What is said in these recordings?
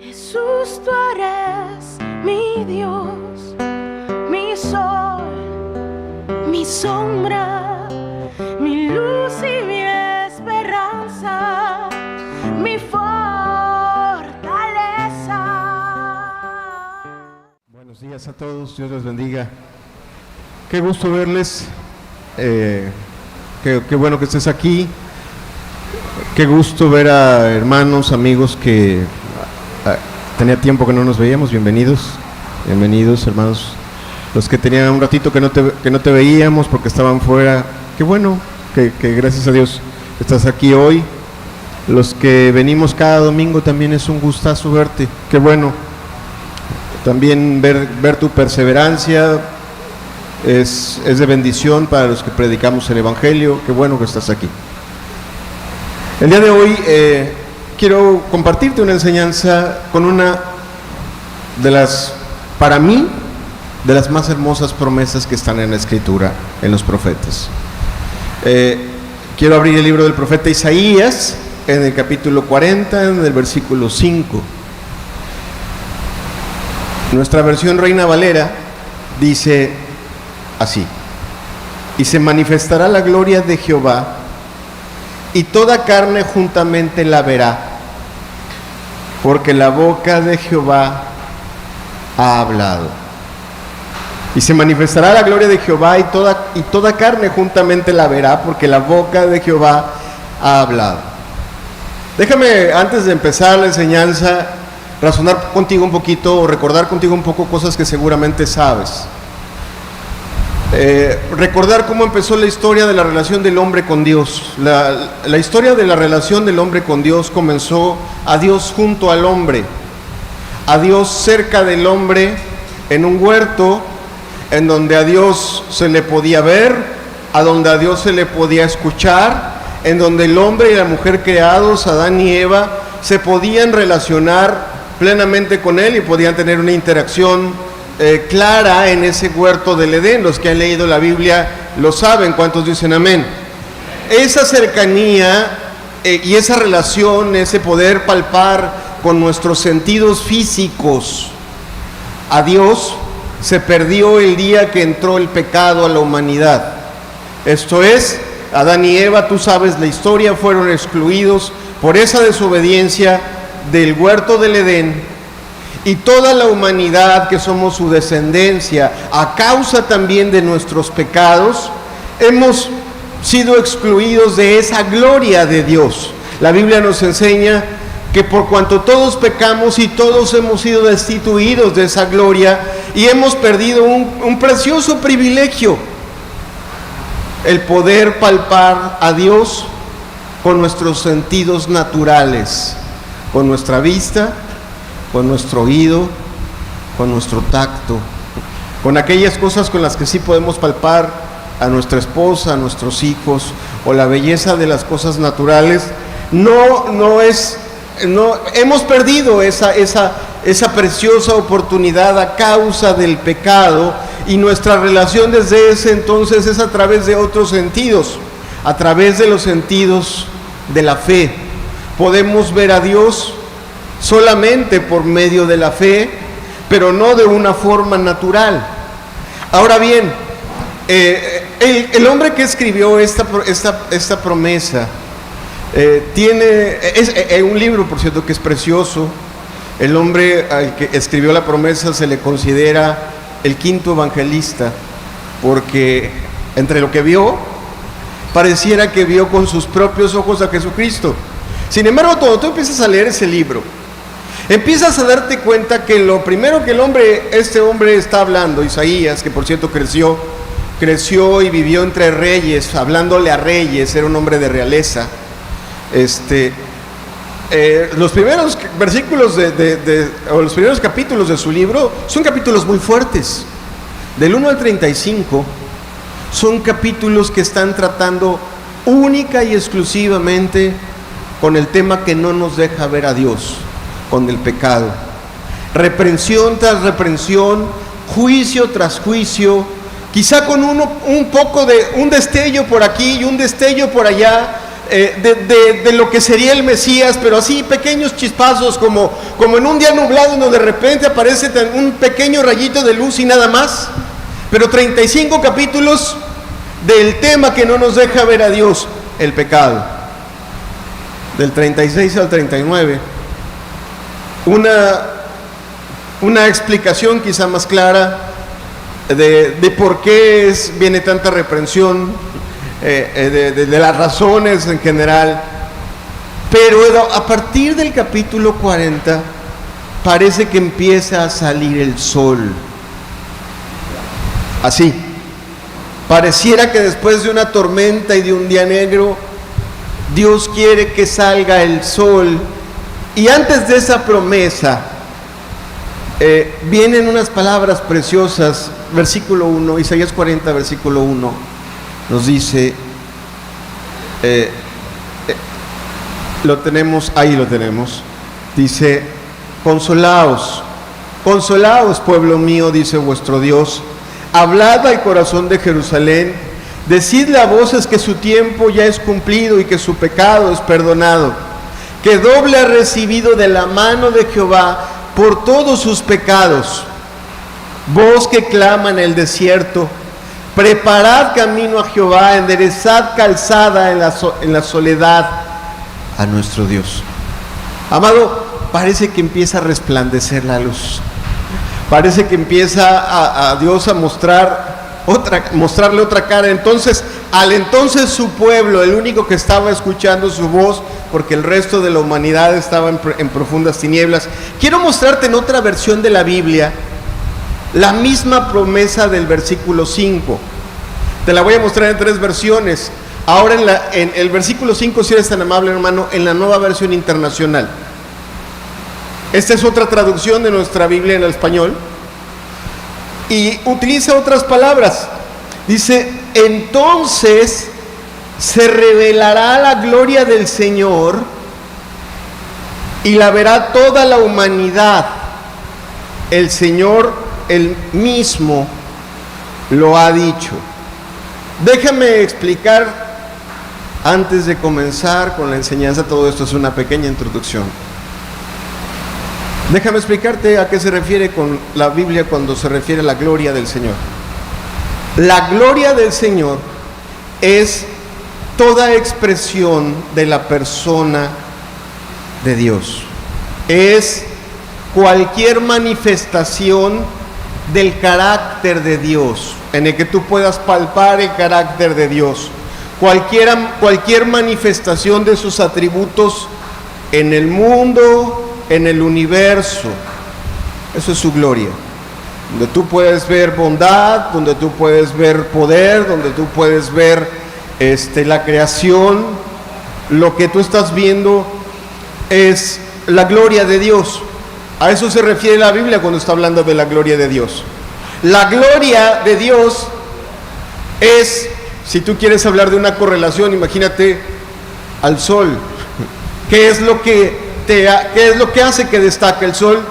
Jesús, tú eres mi Dios, mi sol, mi sombra, mi luz y mi esperanza, mi fortaleza. Buenos días a todos, Dios les bendiga. Qué gusto verles, qué bueno que estés aquí. Qué gusto ver a hermanos, amigos que tenía tiempo que no nos veíamos. Bienvenidos hermanos, los que tenían un ratito que no te veíamos porque estaban fuera. Qué bueno que gracias a Dios estás aquí hoy. Los que venimos cada domingo también es un gustazo verte. Qué bueno también ver tu perseverancia, es de bendición para los que predicamos el Evangelio. Qué bueno que estás aquí. El día de hoy quiero compartirte una enseñanza con una de las, para mí, de las más hermosas promesas que están en la Escritura, en los profetas. Quiero abrir el libro del profeta Isaías, en el capítulo 40, en el versículo 5. Nuestra versión Reina Valera dice así: y se manifestará la gloria de Jehová, y toda carne juntamente la verá, porque la boca de Jehová ha hablado. Y se manifestará la gloria de Jehová, y toda carne juntamente la verá, porque la boca de Jehová ha hablado. Déjame, antes de empezar la enseñanza, razonar contigo un poquito, o recordar contigo un poco cosas que seguramente sabes. Recordar cómo empezó la historia de la relación del hombre con Dios. La historia de la relación del hombre con Dios comenzó a Dios junto al hombre, a Dios cerca del hombre, en un huerto en donde a Dios se le podía ver, a donde a Dios se le podía escuchar, en donde el hombre y la mujer creados, Adán y Eva, se podían relacionar plenamente con él y podían tener una interacción clara en ese huerto del Edén. Los que han leído la Biblia lo saben. ¿Cuántos dicen amén? Esa cercanía y esa relación, ese poder palpar con nuestros sentidos físicos a Dios, se perdió el día que entró el pecado a la humanidad. Esto es, Adán y Eva, tú sabes la historia, fueron excluidos por esa desobediencia del huerto del Edén. Y toda la humanidad que somos su descendencia, a causa también de nuestros pecados, hemos sido excluidos de esa gloria de Dios. La Biblia nos enseña que por cuanto todos pecamos y todos hemos sido destituidos de esa gloria y hemos perdido un precioso privilegio, el poder palpar a Dios con nuestros sentidos naturales, con nuestra vista, con nuestro oído, con nuestro tacto, con aquellas cosas con las que sí podemos palpar a nuestra esposa, a nuestros hijos, o la belleza de las cosas naturales. Hemos perdido esa preciosa oportunidad a causa del pecado, y nuestra relación desde ese entonces es a través de otros sentidos, a través de los sentidos de la fe. Podemos ver a Dios solamente por medio de la fe, pero no de una forma natural. Ahora bien, el hombre que escribió esta promesa tiene un libro, por cierto, que es precioso. El hombre al que escribió la promesa se le considera el quinto evangelista, porque entre lo que vio, pareciera que vio con sus propios ojos a Jesucristo. Sin embargo, cuando tú empiezas a leer ese libro, empiezas a darte cuenta que lo primero que este hombre está hablando, Isaías, que por cierto creció y vivió entre reyes, hablándole a reyes, era un hombre de realeza. Los primeros versículos o los primeros capítulos de su libro son capítulos muy fuertes. Del 1 al 35 son capítulos que están tratando única y exclusivamente con el tema que no nos deja ver a Dios, con el pecado. Reprensión tras reprensión, juicio tras juicio, quizá con un poco de un destello por aquí y un destello por allá de lo que sería el Mesías, pero así pequeños chispazos, como en un día nublado, donde de repente aparece un pequeño rayito de luz y nada más. Pero 35 capítulos del tema que no nos deja ver a Dios, el pecado. Del 36 al 39. Una explicación quizá más clara de por qué viene tanta reprensión, de las razones en general. Pero a partir del capítulo 40 parece que empieza a salir el sol. Así, pareciera que después de una tormenta y de un día negro, Dios quiere que salga el sol. Y antes de esa promesa, vienen unas palabras preciosas. Versículo 1, Isaías 40, versículo 1, nos dice, lo tenemos, ahí lo tenemos, dice, consolaos, pueblo mío, dice vuestro Dios, hablad al corazón de Jerusalén, decidle a voces que su tiempo ya es cumplido y que su pecado es perdonado, que doble ha recibido de la mano de Jehová por todos sus pecados. Voz que clama en el desierto, preparad camino a Jehová, enderezad calzada en la soledad a nuestro Dios. Amado, parece que empieza a resplandecer la luz. Parece que empieza a Dios a mostrarle otra cara. Entonces su pueblo, el único que estaba escuchando su voz, porque el resto de la humanidad estaba en profundas tinieblas. Quiero mostrarte en otra versión de la Biblia la misma promesa del versículo 5. Te la voy a mostrar en 3 versiones. Ahora en el versículo 5, si eres tan amable, hermano, en la Nueva Versión Internacional. Esta es otra traducción de nuestra Biblia en el español y utiliza otras palabras. Dice, entonces se revelará la gloria del Señor y la verá toda la humanidad. El Señor Él mismo lo ha dicho. Déjame explicar, antes de comenzar con la enseñanza, todo esto es una pequeña introducción. Déjame explicarte a qué se refiere con la Biblia cuando se refiere a la gloria del Señor. La gloria del Señor es toda expresión de la persona de Dios. Es cualquier manifestación del carácter de Dios, en el que tú puedas palpar el carácter de Dios. Cualquier manifestación de sus atributos en el mundo, en el universo. Eso es su gloria. Donde tú puedes ver bondad, donde tú puedes ver poder, donde tú puedes ver la creación. Lo que tú estás viendo es la gloria de Dios. A eso se refiere la Biblia cuando está hablando de la gloria de Dios. La gloria de Dios es, si tú quieres hablar de una correlación, imagínate al sol. ¿Qué es lo que hace que destaque el sol?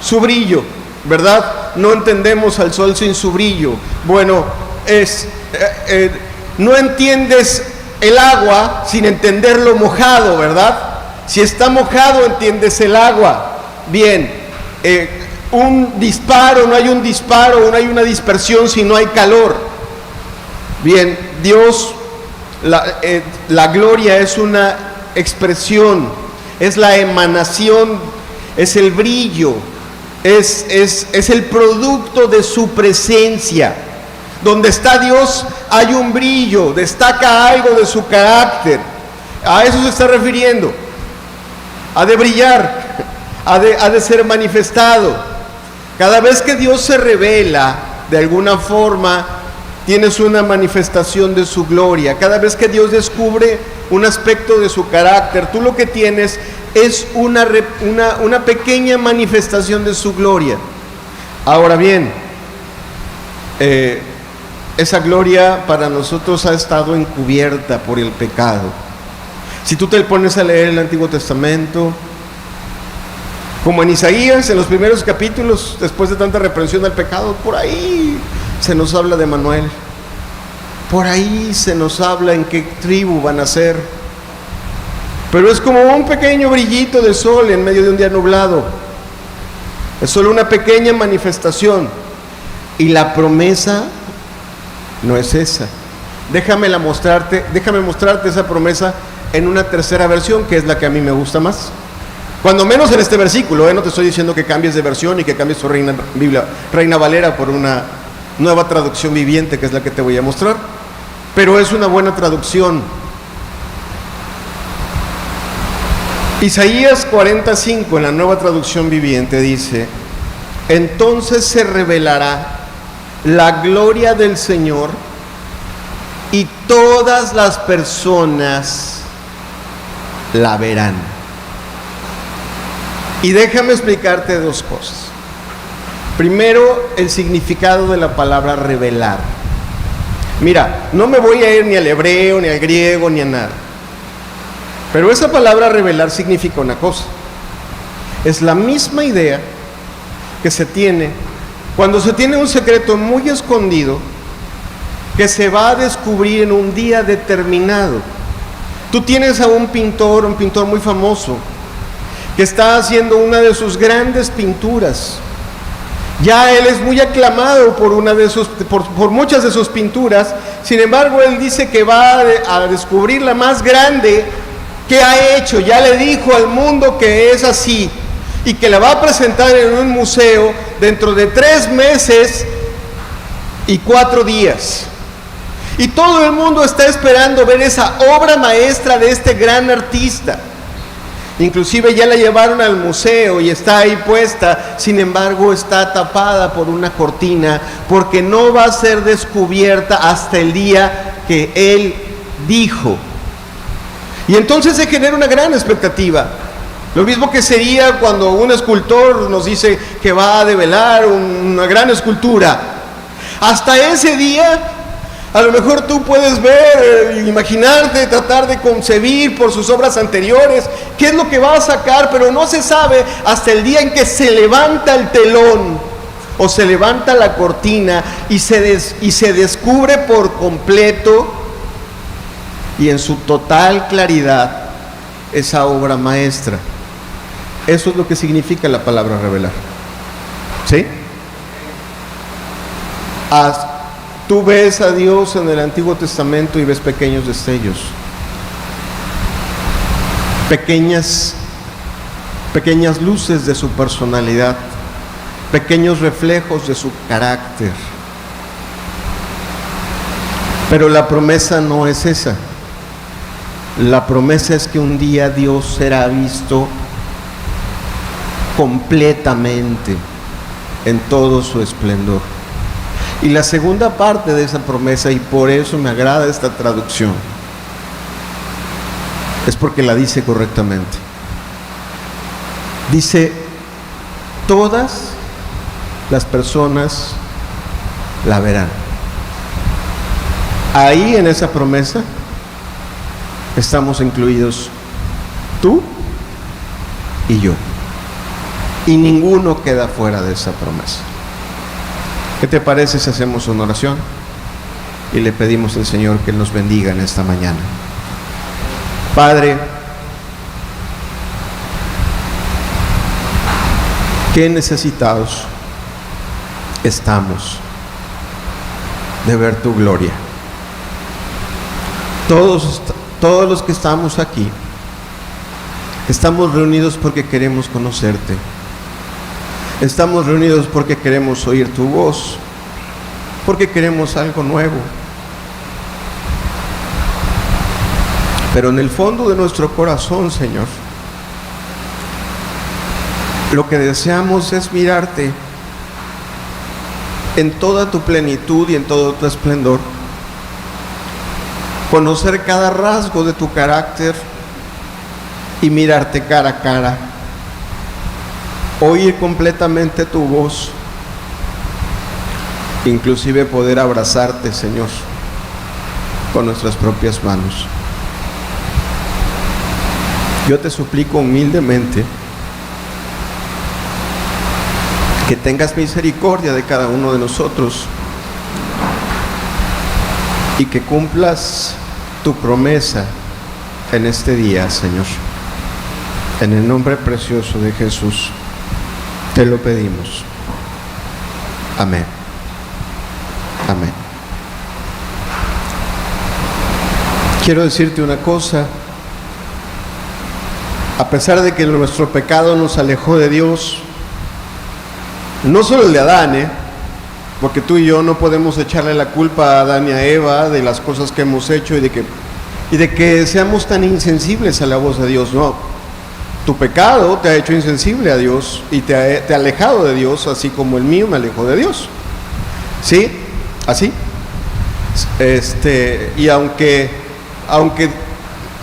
Su brillo, ¿verdad? No entendemos al sol sin su brillo. Bueno, no entiendes el agua sin entenderlo mojado, ¿verdad? Si está mojado, entiendes el agua. Bien, un disparo, no hay un disparo, no hay una dispersión si no hay calor. Bien, Dios, la gloria es una expresión, es la emanación, es el brillo, es el producto de su presencia. Donde está Dios hay un brillo, destaca algo de su carácter. A eso se está refiriendo. Ha de brillar, ha de ser manifestado. Cada vez que Dios se revela, de alguna forma, tienes una manifestación de su gloria. Cada vez que Dios descubre un aspecto de su carácter, tú lo que tienes es una pequeña manifestación de su gloria. Ahora bien, esa gloria para nosotros ha estado encubierta por el pecado. Si tú te pones a leer el Antiguo Testamento, como en Isaías, en los primeros capítulos, después de tanta reprensión al pecado, por ahí se nos habla de Manuel. Por ahí se nos habla en qué tribu van a ser. pero es como un pequeño brillito de sol en medio de un día nublado. Es solo una pequeña manifestación. Y la promesa no es esa. Déjame mostrarte esa promesa en una tercera versión, que es la que a mí me gusta más. Cuando menos en este versículo, no te estoy diciendo que cambies de versión y que cambies tu Reina Valera por una nueva traducción viviente, que es la que te voy a mostrar, pero es una buena traducción. Isaías 45 en la nueva traducción viviente dice: entonces se revelará la gloria del Señor y todas las personas la verán. Y déjame explicarte dos cosas. Primero, el significado de la palabra revelar. Mira, no me voy a ir ni al hebreo, ni al griego, ni a nada. Pero esa palabra revelar significa una cosa. Es la misma idea que se tiene cuando se tiene un secreto muy escondido que se va a descubrir en un día determinado. Tú tienes a un pintor muy famoso, que está haciendo una de sus grandes pinturas. Ya él es muy aclamado por muchas de sus pinturas. Sin embargo, él dice que va a descubrir la más grande que ha hecho. Ya le dijo al mundo que es así y que la va a presentar en un museo dentro de 3 meses y 4 días. Y todo el mundo está esperando ver esa obra maestra de este gran artista. Inclusive ya la llevaron al museo y está ahí puesta. Sin embargo, está tapada por una cortina, porque no va a ser descubierta hasta el día que él dijo. Y entonces se genera una gran expectativa. Lo mismo que sería cuando un escultor nos dice que va a develar una gran escultura. Hasta ese día, a lo mejor tú puedes ver, imaginarte, tratar de concebir por sus obras anteriores qué es lo que va a sacar, pero no se sabe hasta el día en que se levanta el telón o se levanta la cortina y se descubre por completo y en su total claridad esa obra maestra. Eso es lo que significa la palabra revelar. ¿Sí? Tú ves a Dios en el Antiguo Testamento y ves pequeños destellos, pequeñas luces de su personalidad, pequeños reflejos de su carácter. Pero la promesa no es esa. La promesa es que un día Dios será visto completamente en todo su esplendor. Y la segunda parte de esa promesa, y por eso me agrada esta traducción, es porque la dice correctamente. Dice: todas las personas la verán. Ahí en esa promesa estamos incluidos tú y yo. Y ninguno queda fuera de esa promesa. ¿Qué te parece si hacemos una oración y le pedimos al Señor que nos bendiga en esta mañana? Padre, qué necesitados estamos de ver tu gloria. Todos los que estamos aquí estamos reunidos porque queremos conocerte. Estamos reunidos porque queremos oír tu voz, porque queremos algo nuevo. Pero en el fondo de nuestro corazón, Señor, lo que deseamos es mirarte en toda tu plenitud y en todo tu esplendor, conocer cada rasgo de tu carácter y mirarte cara a cara, oír completamente tu voz, inclusive poder abrazarte, Señor, con nuestras propias manos. Yo te suplico humildemente que tengas misericordia de cada uno de nosotros y que cumplas tu promesa en este día, Señor. En el nombre precioso de Jesús, te lo pedimos. Amén. Amén. Quiero decirte una cosa. A pesar de que nuestro pecado nos alejó de Dios, no solo el de Adán, porque tú y yo no podemos echarle la culpa a Adán y a Eva de las cosas que hemos hecho y de que seamos tan insensibles a la voz de Dios. No, tu pecado te ha hecho insensible a Dios y te ha alejado de Dios, así como el mío me alejó de Dios. ¿Sí? ¿Así? Y aunque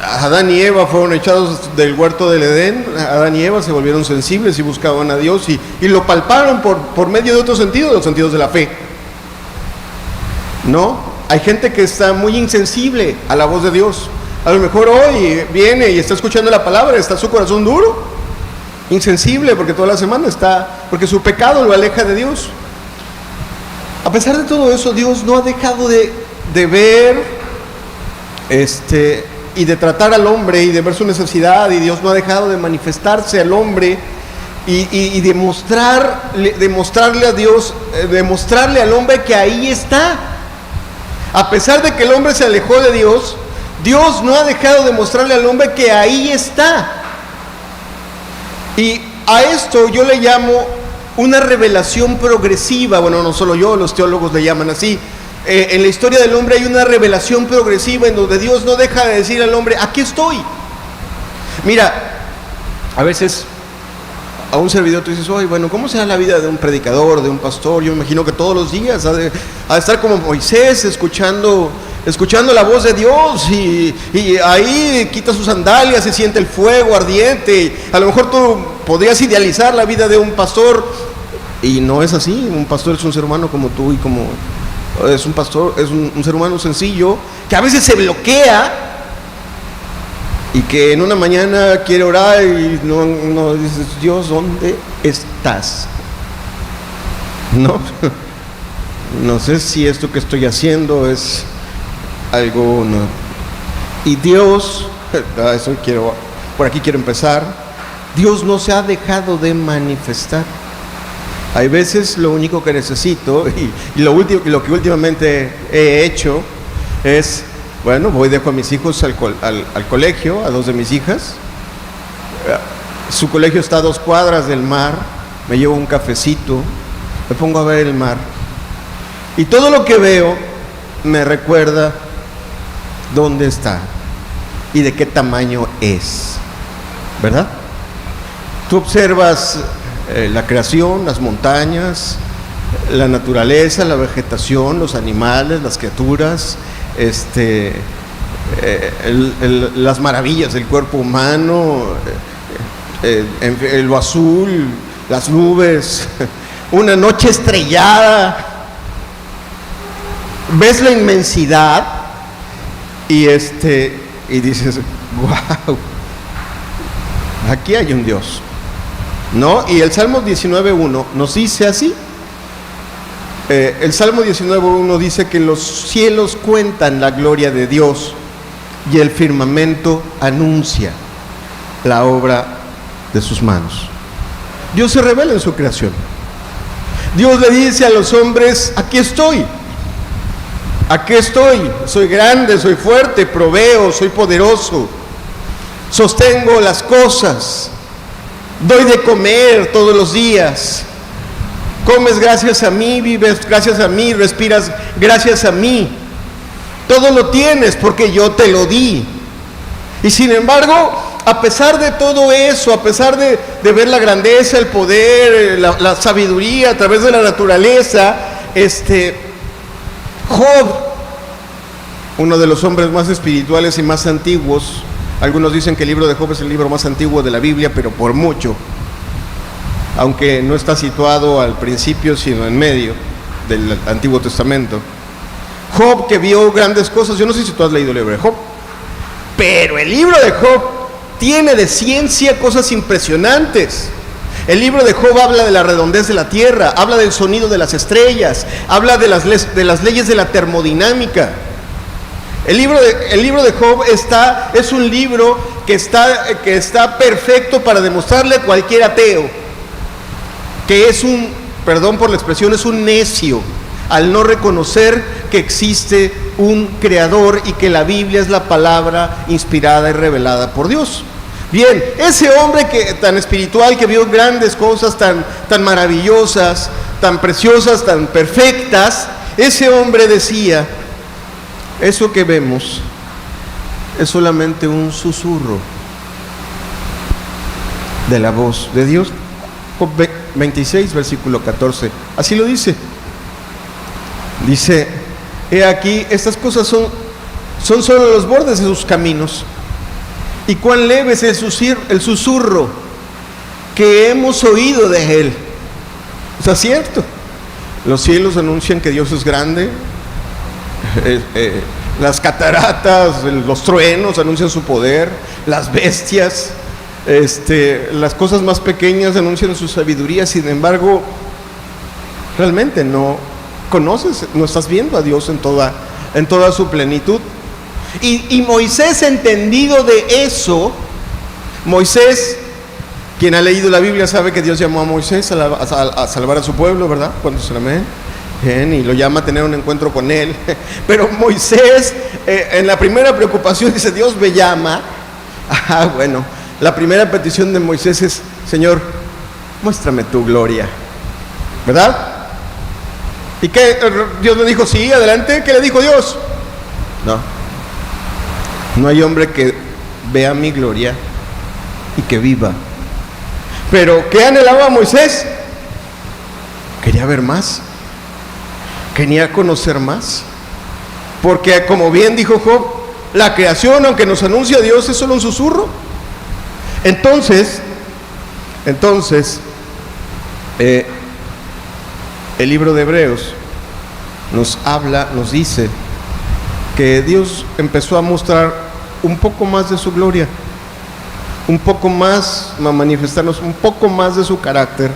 Adán y Eva fueron echados del huerto del Edén, Adán y Eva se volvieron sensibles y buscaban a Dios y lo palparon por medio de otros sentidos, los sentidos de la fe. ¿No? Hay gente que está muy insensible a la voz de Dios. A lo mejor hoy viene y está escuchando la palabra, está su corazón duro, insensible, porque toda la semana porque su pecado lo aleja de Dios. A pesar de todo eso, Dios no ha dejado de ver y de tratar al hombre y de ver su necesidad, y Dios no ha dejado de manifestarse al hombre y demostrarle a Dios, demostrarle al hombre que ahí está. A pesar de que el hombre se alejó de Dios, Dios no ha dejado de mostrarle al hombre que ahí está. Y a esto yo le llamo una revelación progresiva. Bueno, no solo yo, los teólogos le llaman así. En la historia del hombre hay una revelación progresiva en donde Dios no deja de decir al hombre, aquí estoy. Mira, a veces a un servidor tú dices, oye, bueno, ¿cómo será la vida de un predicador, de un pastor? Yo me imagino que todos los días ha de estar como Moisés, escuchando la voz de Dios, y ahí quita sus sandalias y siente el fuego ardiente. A lo mejor tú podrías idealizar la vida de un pastor, y no es así. Un pastor es un ser humano como tú y como... Es un pastor, es un ser humano sencillo, que a veces se bloquea, y que en una mañana quiere orar y no dices, Dios, ¿dónde estás? No sé si esto que estoy haciendo es algo, no. Y Dios, por aquí quiero empezar. Dios no se ha dejado de manifestar. Hay veces lo único que necesito y lo que últimamente he hecho es, bueno, dejo a mis hijos al colegio, a dos de mis hijas. Su colegio está a 2 cuadras del mar. Me llevo un cafecito, me pongo a ver el mar, y todo lo que veo me recuerda dónde está y de qué tamaño es, ¿verdad? Tú observas la creación, las montañas, la naturaleza, la vegetación, los animales, las criaturas, las maravillas del cuerpo humano, lo azul, las nubes, una noche estrellada. Ves la inmensidad y dices, wow, aquí hay un Dios, ¿no? Y el Salmo 19.1 nos dice así. El Salmo 19.1 dice que los cielos cuentan la gloria de Dios y el firmamento anuncia la obra de sus manos. Dios se revela en su creación. Dios le dice a los hombres, aquí estoy, soy grande, soy fuerte, proveo, soy poderoso, sostengo las cosas, doy de comer todos los días, comes gracias a mí, vives gracias a mí, respiras gracias a mí, todo lo tienes porque yo te lo di. Y sin embargo, a pesar de todo eso, a pesar de ver la grandeza, el poder, la sabiduría a través de la naturaleza, Job, uno de los hombres más espirituales y más antiguos, algunos dicen que el libro de Job es el libro más antiguo de la Biblia, pero por mucho, aunque no está situado al principio, sino en medio del Antiguo Testamento. Job, que vio grandes cosas. Yo no sé si tú has leído el libro de Job, pero el libro de Job tiene de ciencia cosas impresionantes. El libro de Job habla de la redondez de la tierra, habla del sonido de las estrellas, habla de las leyes de la termodinámica. El libro de Job es un libro que está perfecto para demostrarle a cualquier ateo que es perdón por la expresión, es un necio al no reconocer que existe un creador y que la Biblia es la palabra inspirada y revelada por Dios. Bien, ese hombre tan espiritual, que vio grandes cosas tan maravillosas, tan preciosas, tan perfectas, ese hombre decía: eso que vemos es solamente un susurro de la voz de Dios. Job 26, versículo 14, así lo dice. Dice: he aquí, estas cosas son solo los bordes de sus caminos, y cuán leve es el susurro que hemos oído de él. O sea, cierto, los cielos anuncian que Dios es grande, las cataratas, los truenos anuncian su poder, las bestias, las cosas más pequeñas anuncian su sabiduría. Sin embargo, realmente no conoces, no estás viendo a Dios en toda su plenitud. Y Moisés, entendido de eso, Moisés, quien ha leído la Biblia sabe que Dios llamó a Moisés a salvar a su pueblo, ¿verdad? Cuando se la amén. Bien, y lo llama a tener un encuentro con él. Pero Moisés, en la primera preocupación, dice: Dios me llama. Bueno, la primera petición de Moisés es: Señor, muéstrame tu gloria, ¿verdad? ¿Y qué? Dios le dijo: sí, adelante. ¿Qué le dijo Dios? No hay hombre que vea mi gloria y que viva. Pero ¿qué anhelaba Moisés? Quería ver más, quería conocer más, porque como bien dijo Job, la creación, aunque nos anuncia a Dios, es solo un susurro. Entonces el libro de Hebreos nos dice que Dios empezó a mostrar un poco más de su gloria, un poco más, a manifestarnos un poco más de su carácter,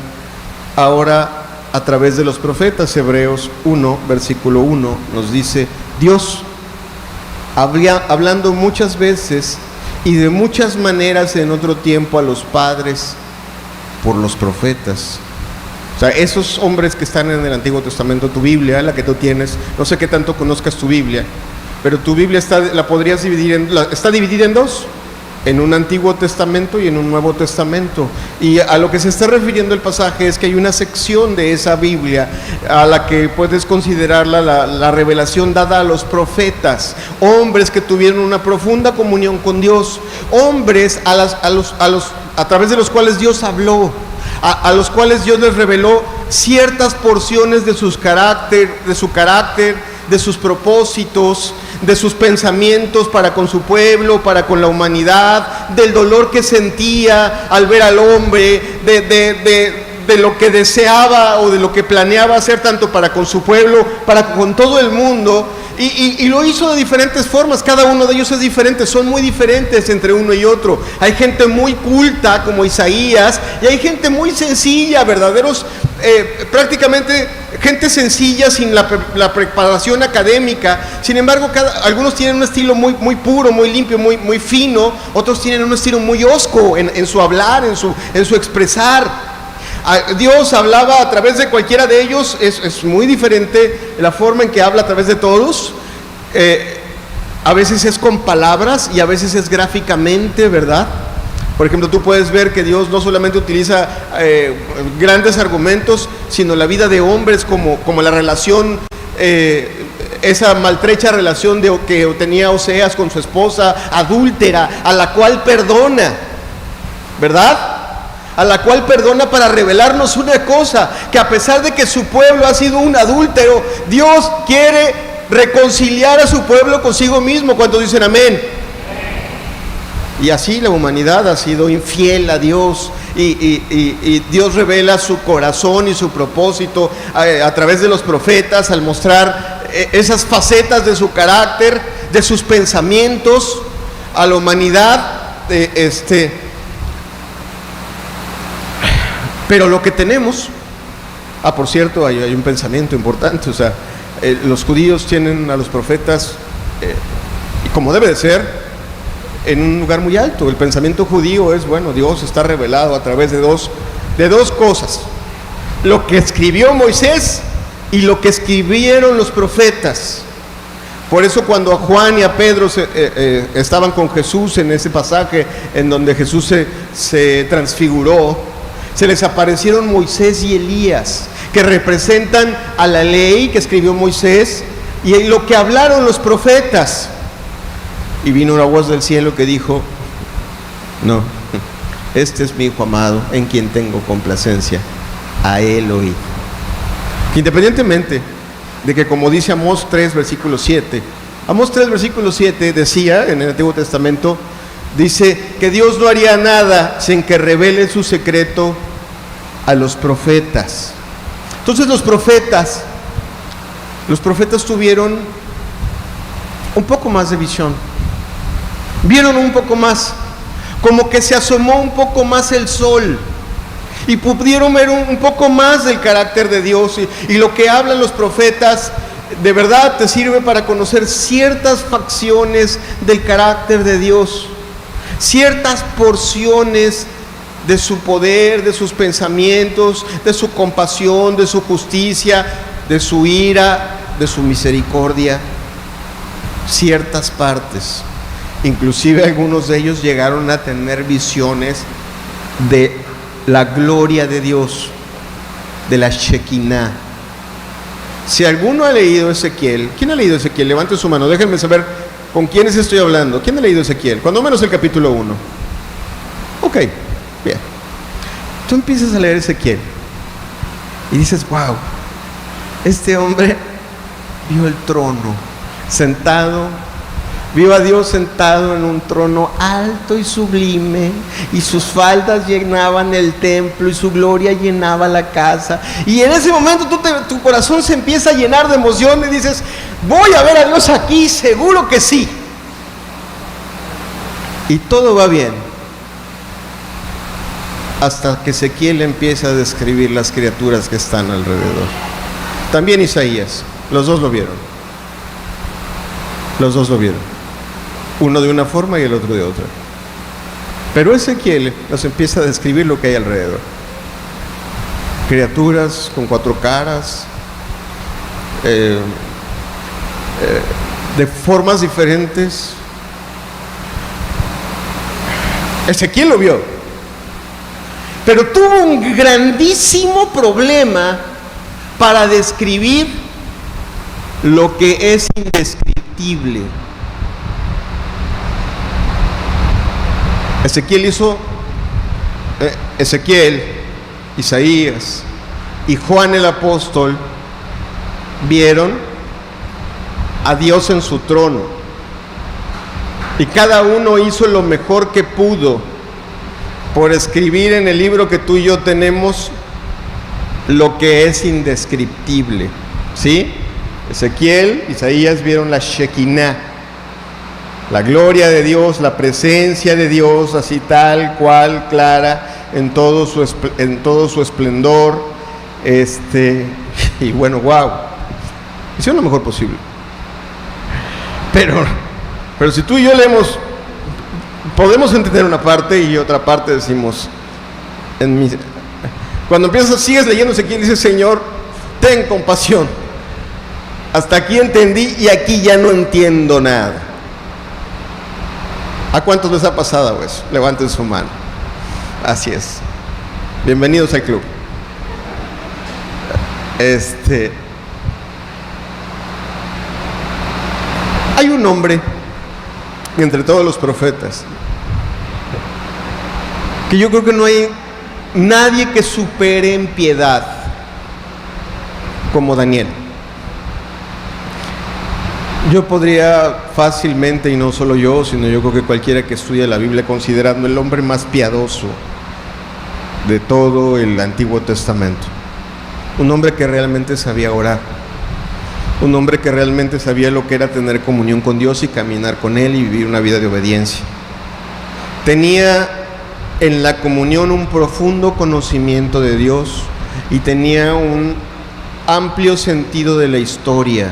ahora a través de los profetas. Hebreos 1, versículo 1 nos dice: Dios, hablando muchas veces y de muchas maneras en otro tiempo a los padres por los profetas. O sea, esos hombres que están en el Antiguo Testamento, tu Biblia, la que tú tienes, no sé qué tanto conozcas tu Biblia, pero tu Biblia la podrías está dividida en dos: en un Antiguo Testamento y en un Nuevo Testamento. Y a lo que se está refiriendo el pasaje es que hay una sección de esa Biblia a la que puedes considerarla la revelación dada a los profetas, hombres que tuvieron una profunda comunión con Dios, hombres a través de los cuales Dios habló, a los cuales Dios les reveló ciertas porciones de su carácter, de sus propósitos, de sus pensamientos para con su pueblo, para con la humanidad, del dolor que sentía al ver al hombre, de lo que deseaba o de lo que planeaba hacer tanto para con su pueblo, para con todo el mundo. Y lo hizo de diferentes formas. Cada uno de ellos es diferente, son muy diferentes entre uno y otro. Hay gente muy culta como Isaías, y hay gente muy sencilla, verdaderos, prácticamente gente sencilla sin la preparación académica. Sin embargo, algunos tienen un estilo muy, muy puro, muy limpio, muy, muy fino. Otros tienen un estilo muy hosco en su hablar, en su expresar. Dios hablaba a través de cualquiera de ellos. Es muy diferente la forma en que habla a través de todos. A veces es con palabras y a veces es gráficamente, ¿verdad? Por ejemplo, tú puedes ver que Dios no solamente utiliza grandes argumentos, sino la vida de hombres como la relación, esa maltrecha relación que tenía Oseas con su esposa adúltera, a la cual perdona, ¿verdad? A la cual perdona para revelarnos una cosa: que a pesar de que su pueblo ha sido un adúltero, Dios quiere reconciliar a su pueblo consigo mismo. ¿Cuántos dicen amén? Y así la humanidad ha sido infiel a Dios, y Dios revela su corazón y su propósito a través de los profetas, al mostrar esas facetas de su carácter, de sus pensamientos a la humanidad. Pero lo que tenemos, por cierto, hay un pensamiento importante. O sea, los judíos tienen a los profetas como debe de ser, en un lugar muy alto. El pensamiento judío es, bueno, Dios está revelado a través de dos cosas: lo que escribió Moisés y lo que escribieron los profetas. Por eso cuando a Juan y a Pedro estaban con Jesús en ese pasaje en donde Jesús se transfiguró, se les aparecieron Moisés y Elías, que representan a la ley que escribió Moisés y lo que hablaron los profetas. Y vino una voz del cielo que dijo: no, este es mi Hijo amado, en quien tengo complacencia, a él oíd. Independientemente de que, como dice Amós 3, versículo 7, Amós 3, versículo 7 decía en el Antiguo Testamento, dice que Dios no haría nada sin que revele su secreto a los profetas. Entonces los profetas tuvieron un poco más de visión, vieron un poco más, como que se asomó un poco más el sol y pudieron ver un poco más del carácter de Dios, y lo que hablan los profetas de verdad te sirve para conocer ciertas facciones del carácter de Dios, ciertas porciones de su poder, de sus pensamientos, de su compasión, de su justicia, de su ira, de su misericordia, ciertas partes. Inclusive algunos de ellos llegaron a tener visiones de la gloria de Dios, de la Shekinah. Si alguno ha leído Ezequiel, ¿quién ha leído Ezequiel? Levante su mano, déjenme saber con quiénes estoy hablando. ¿Quién ha leído Ezequiel? Cuando menos el capítulo 1. Ok, bien. Tú empiezas a leer Ezequiel y dices: wow, este hombre vio el trono sentado, vio a Dios sentado en un trono alto y sublime, y sus faldas llenaban el templo y su gloria llenaba la casa. Y en ese momento tu corazón se empieza a llenar de emoción y dices: voy a ver a Dios aquí, seguro que sí. Y todo va bien, hasta que Ezequiel empieza a describir las criaturas que están alrededor. También Isaías, los dos lo vieron. Los dos lo vieron. Uno de una forma y el otro de otra. Pero Ezequiel nos empieza a describir lo que hay alrededor. Criaturas con 4 caras, de formas diferentes. Ezequiel lo vio, pero tuvo un grandísimo problema para describir lo que es indescriptible. Ezequiel, Isaías y Juan el apóstol vieron a Dios en su trono, y cada uno hizo lo mejor que pudo por escribir en el libro que tú y yo tenemos lo que es indescriptible, ¿sí? Ezequiel, Isaías vieron la Shekinah, la gloria de Dios, la presencia de Dios, así tal cual, clara, en todo su esplendor, y bueno, wow, hicieron lo mejor posible. Pero si tú y yo leemos, podemos entender una parte y otra parte decimos, cuando sigues leyendo Ezequiel, dices: Señor, ten compasión, hasta aquí entendí y aquí ya no entiendo nada. ¿A cuántos les ha pasado eso? Levanten su mano. Así es. Bienvenidos al club. Hay un hombre entre todos los profetas que yo creo que no hay nadie que supere en piedad como Daniel. Yo podría fácilmente, y no solo yo, sino yo creo que cualquiera que estudie la Biblia, considerando el hombre más piadoso de todo el Antiguo Testamento. Un hombre que realmente sabía orar, un hombre que realmente sabía lo que era tener comunión con Dios y caminar con Él y vivir una vida de obediencia. Tenía en la comunión un profundo conocimiento de Dios y tenía un amplio sentido de la historia,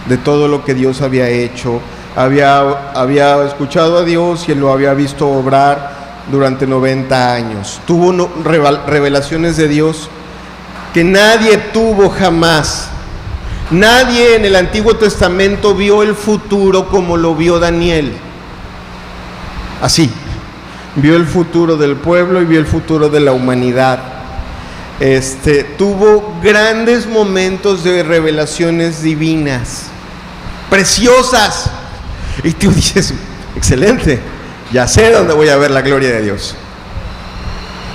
de todo lo que Dios había hecho había escuchado a Dios y lo había visto obrar durante 90 años. Tuvo revelaciones de Dios que nadie tuvo jamás. Nadie en el Antiguo Testamento vio el futuro como lo vio Daniel. Así, vio el futuro del pueblo y vio el futuro de la humanidad. Tuvo grandes momentos de revelaciones divinas, preciosas. Y tú dices, excelente, ya sé dónde voy a ver la gloria de Dios.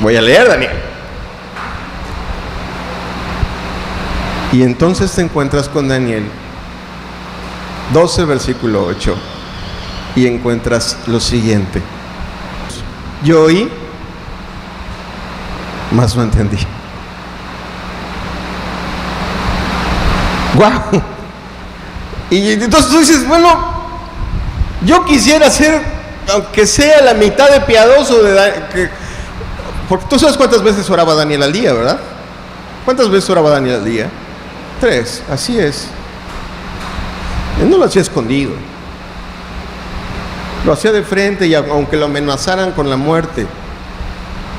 Voy a leer Daniel. Y entonces te encuentras con Daniel 12, versículo 8, y encuentras lo siguiente: yo oí, mas no entendí. ¡Guau! Y entonces tú dices, bueno, yo quisiera ser, aunque sea la mitad de piadoso porque tú sabes cuántas veces oraba Daniel al día, ¿verdad? ¿Cuántas veces oraba Daniel al día? 3, así es. Él no lo hacía escondido, lo hacía de frente, y aunque lo amenazaran con la muerte,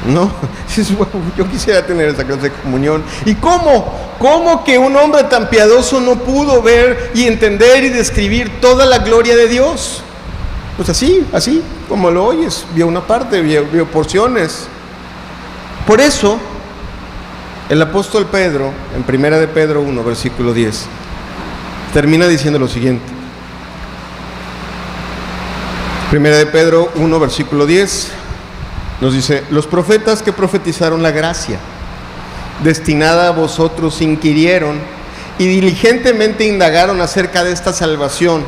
no, yo quisiera tener esa clase de comunión. ¿Y cómo que un hombre tan piadoso no pudo ver y entender y describir toda la gloria de Dios? Pues así como lo oyes, vio una parte, vio porciones. Por eso el apóstol Pedro, en 1 de Pedro 1, versículo 10, termina diciendo lo siguiente. 1 de Pedro 1, versículo 10, nos dice: los profetas que profetizaron la gracia destinada a vosotros inquirieron y diligentemente indagaron acerca de esta salvación,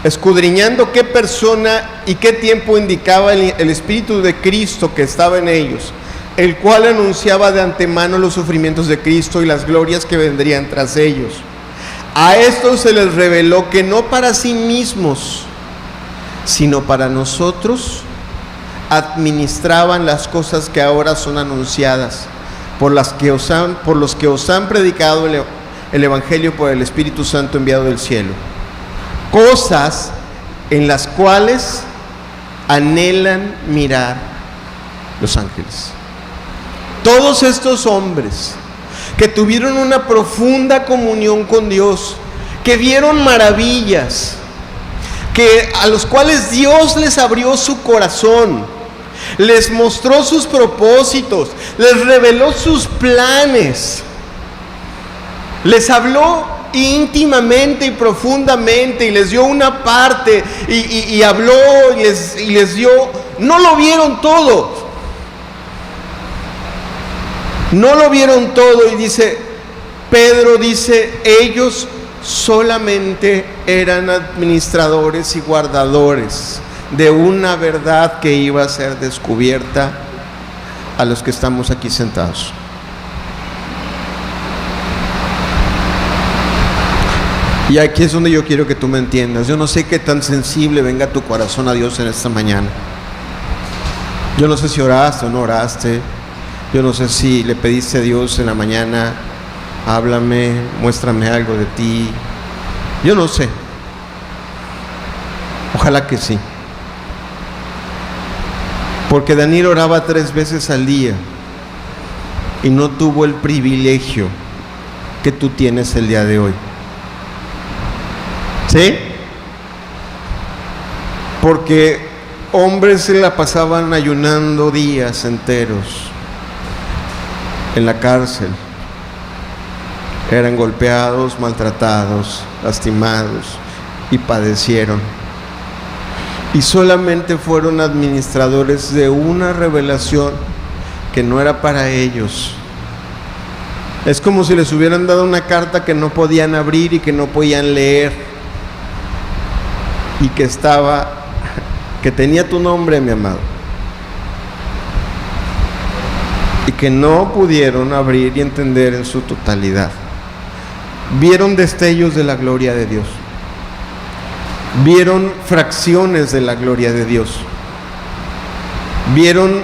escudriñando qué persona y qué tiempo indicaba el Espíritu de Cristo que estaba en ellos, el cual anunciaba de antemano los sufrimientos de Cristo y las glorias que vendrían tras ellos. A estos se les reveló que no para sí mismos, sino para nosotros, administraban las cosas que ahora son anunciadas, por los que os han predicado el Evangelio por el Espíritu Santo enviado del cielo, cosas en las cuales anhelan mirar los ángeles. Todos estos hombres que tuvieron una profunda comunión con Dios, que vieron maravillas, a los cuales Dios les abrió su corazón, les mostró sus propósitos, les reveló sus planes, les habló íntimamente y profundamente y les dio una parte y habló y les dio, no lo vieron todo. No lo vieron todo, y dice, Pedro dice, ellos solamente eran administradores y guardadores de una verdad que iba a ser descubierta a los que estamos aquí sentados. Y aquí es donde yo quiero que tú me entiendas. Yo no sé qué tan sensible venga tu corazón a Dios en esta mañana. Yo no sé si oraste o no oraste. Yo no sé si le pediste a Dios en la mañana, háblame, muéstrame algo de ti. Yo no sé. Ojalá que sí. Porque Daniel oraba 3 veces al día y no tuvo el privilegio que tú tienes el día de hoy. ¿Sí? Porque hombres se la pasaban ayunando días enteros en la cárcel, eran golpeados, maltratados, lastimados y padecieron, y solamente fueron administradores de una revelación que no era para ellos. Es como si les hubieran dado una carta que no podían abrir y que no podían leer, y que tenía tu nombre, mi amado, y que no pudieron abrir y entender en su totalidad. Vieron destellos de la gloria de Dios, vieron fracciones de la gloria de Dios, vieron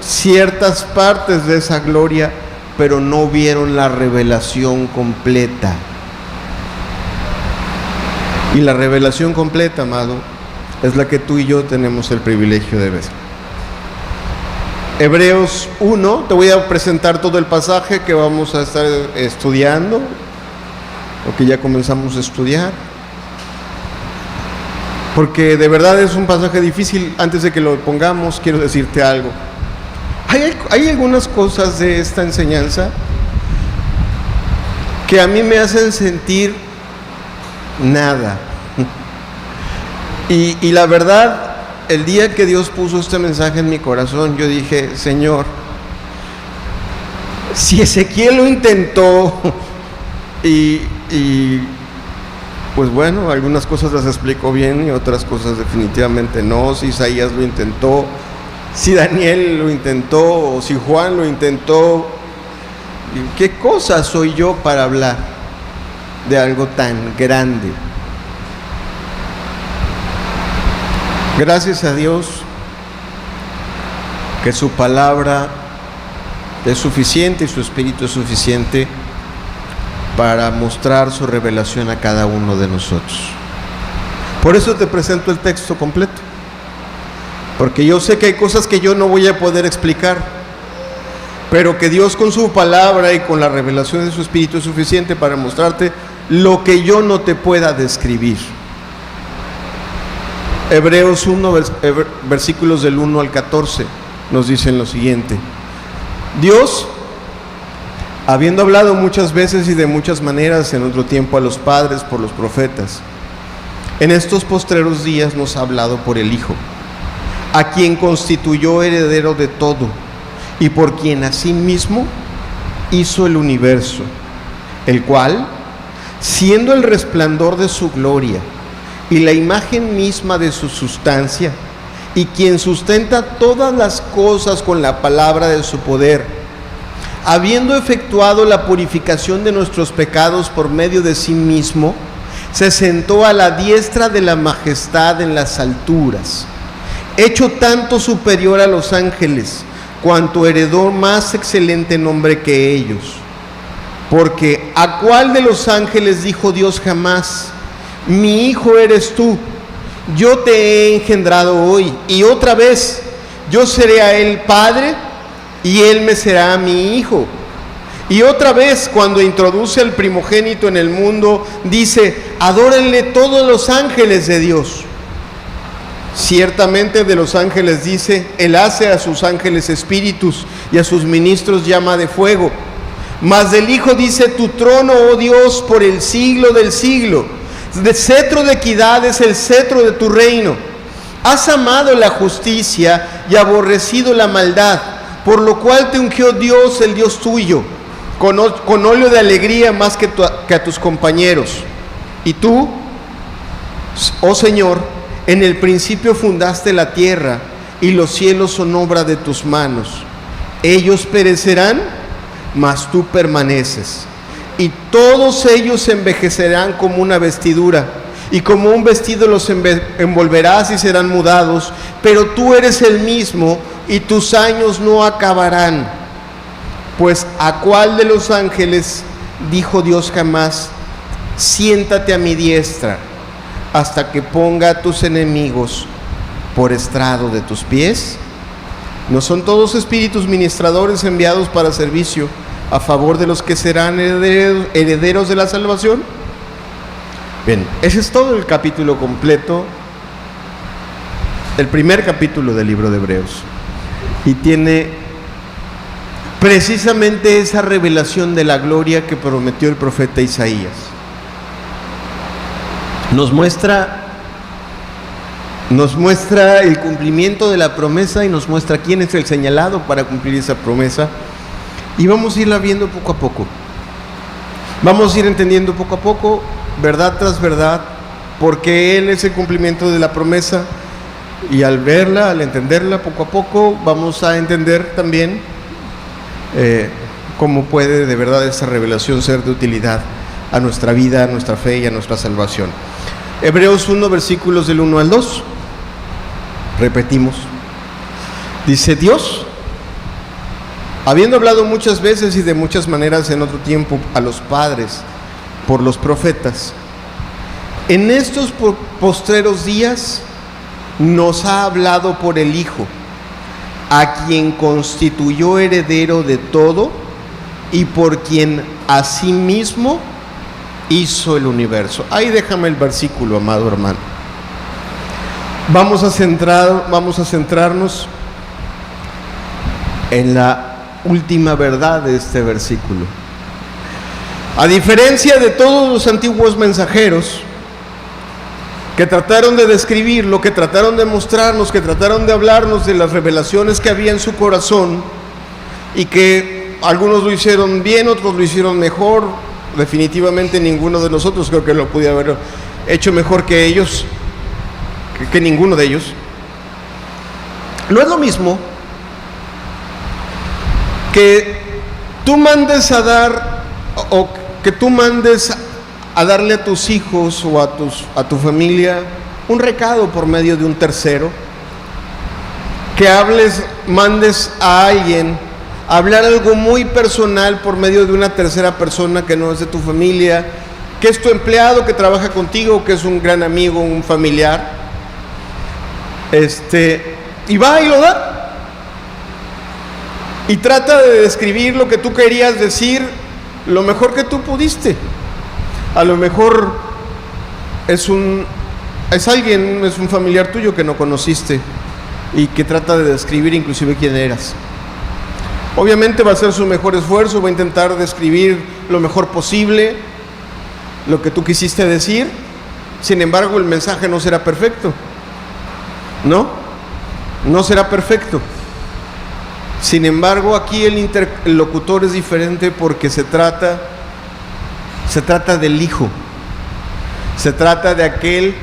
ciertas partes de esa gloria, pero no vieron la revelación completa. Y la revelación completa, amado, es la que tú y yo tenemos el privilegio de ver. Hebreos 1, te voy a presentar todo el pasaje que vamos a estar estudiando, o que ya comenzamos a estudiar, porque de verdad es un pasaje difícil. Antes de que lo pongamos, quiero decirte algo. Hay algunas cosas de esta enseñanza que a mí me hacen sentir nada. Y la verdad, el día que Dios puso este mensaje en mi corazón, yo dije: Señor, si Ezequiel lo intentó y pues bueno, algunas cosas las explicó bien y otras cosas definitivamente no. Si Isaías lo intentó, si Daniel lo intentó, o si Juan lo intentó, ¿qué cosa soy yo para hablar de algo tan grande? Gracias a Dios que su palabra es suficiente y su Espíritu es suficiente para mostrar su revelación a cada uno de nosotros. Por eso te presento el texto completo, porque yo sé que hay cosas que yo no voy a poder explicar, pero que Dios con su palabra y con la revelación de su Espíritu es suficiente para mostrarte lo que yo no te pueda describir. Hebreos 1, versículos del 1 al 14, nos dicen lo siguiente: Dios, habiendo hablado muchas veces y de muchas maneras en otro tiempo a los padres por los profetas, en estos postreros días nos ha hablado por el Hijo, a quien constituyó heredero de todo, y por quien asimismo hizo el universo, el cual, siendo el resplandor de su gloria y la imagen misma de su sustancia, y quien sustenta todas las cosas con la palabra de su poder, habiendo efectuado la purificación de nuestros pecados por medio de sí mismo, se sentó a la diestra de la majestad en las alturas, hecho tanto superior a los ángeles, cuanto heredó más excelente nombre que ellos. Porque ¿a cuál de los ángeles dijo Dios jamás: mi hijo eres tú, yo te he engendrado hoy, y otra vez yo seré a él padre y él me será mi hijo? Y otra vez, cuando introduce al primogénito en el mundo, dice: adórenle todos los ángeles de Dios. Ciertamente de los ángeles dice: él hace a sus ángeles espíritus y a sus ministros llama de fuego. Mas del Hijo dice: tu trono, oh Dios, por el siglo del siglo. De cetro de equidad es el cetro de tu reino. Has amado la justicia y aborrecido la maldad, por lo cual te ungió Dios, el Dios tuyo, con óleo de alegría más que a tus compañeros. Y tú, oh Señor, en el principio fundaste la tierra, y los cielos son obra de tus manos. Ellos perecerán, mas tú permaneces. Y todos ellos envejecerán como una vestidura, y como un vestido los envolverás y serán mudados, pero tú eres el mismo, y tus años no acabarán. Pues ¿a cuál de los ángeles dijo Dios jamás: siéntate a mi diestra, hasta que ponga a tus enemigos por estrado de tus pies? ¿No son todos espíritus ministradores enviados para servicio a favor de los que serán herederos de la salvación? Bien, ese es todo el capítulo completo, el primer capítulo del libro de Hebreos, y tiene precisamente esa revelación de la gloria que prometió el profeta Isaías. Nos muestra el cumplimiento de la promesa y nos muestra quién es el señalado para cumplir esa promesa. Y vamos a irla viendo poco a poco. Vamos a ir entendiendo poco a poco, verdad tras verdad, porque Él es el cumplimiento de la promesa. Y al verla, al entenderla poco a poco, vamos a entender también cómo puede de verdad esa revelación ser de utilidad a nuestra vida, a nuestra fe y a nuestra salvación. Hebreos 1, versículos del 1 al 2. Repetimos. Dice: Dios, habiendo hablado muchas veces y de muchas maneras en otro tiempo a los padres por los profetas, en estos postreros días nos ha hablado por el Hijo, a quien constituyó heredero de todo y por quien asimismo hizo el universo. Ahí déjame el versículo, amado hermano. Vamos a centrarnos en la última verdad de este versículo. A diferencia de todos los antiguos mensajeros que trataron de describirlo, que trataron de mostrarnos, que trataron de hablarnos de las revelaciones que había en su corazón, y que algunos lo hicieron bien, otros lo hicieron mejor, definitivamente ninguno de nosotros creo que lo pudiera haber hecho mejor que ellos, que ninguno de ellos. No es lo mismo que tú mandes a dar, o que tú mandes a darle a tus hijos o a tu familia un recado por medio de un tercero, que mandes a alguien a hablar algo muy personal por medio de una tercera persona que no es de tu familia, que es tu empleado, que trabaja contigo, que es un gran amigo, un familiar, y va y lo da, y trata de describir lo que tú querías decir lo mejor que tú pudiste. A lo mejor es un familiar tuyo que no conociste y que trata de describir inclusive quién eras. Obviamente va a hacer su mejor esfuerzo, va a intentar describir lo mejor posible lo que tú quisiste decir. Sin embargo, el mensaje no será perfecto. No será perfecto. Sin embargo, aquí el interlocutor es diferente porque se trata del Hijo, se trata de aquel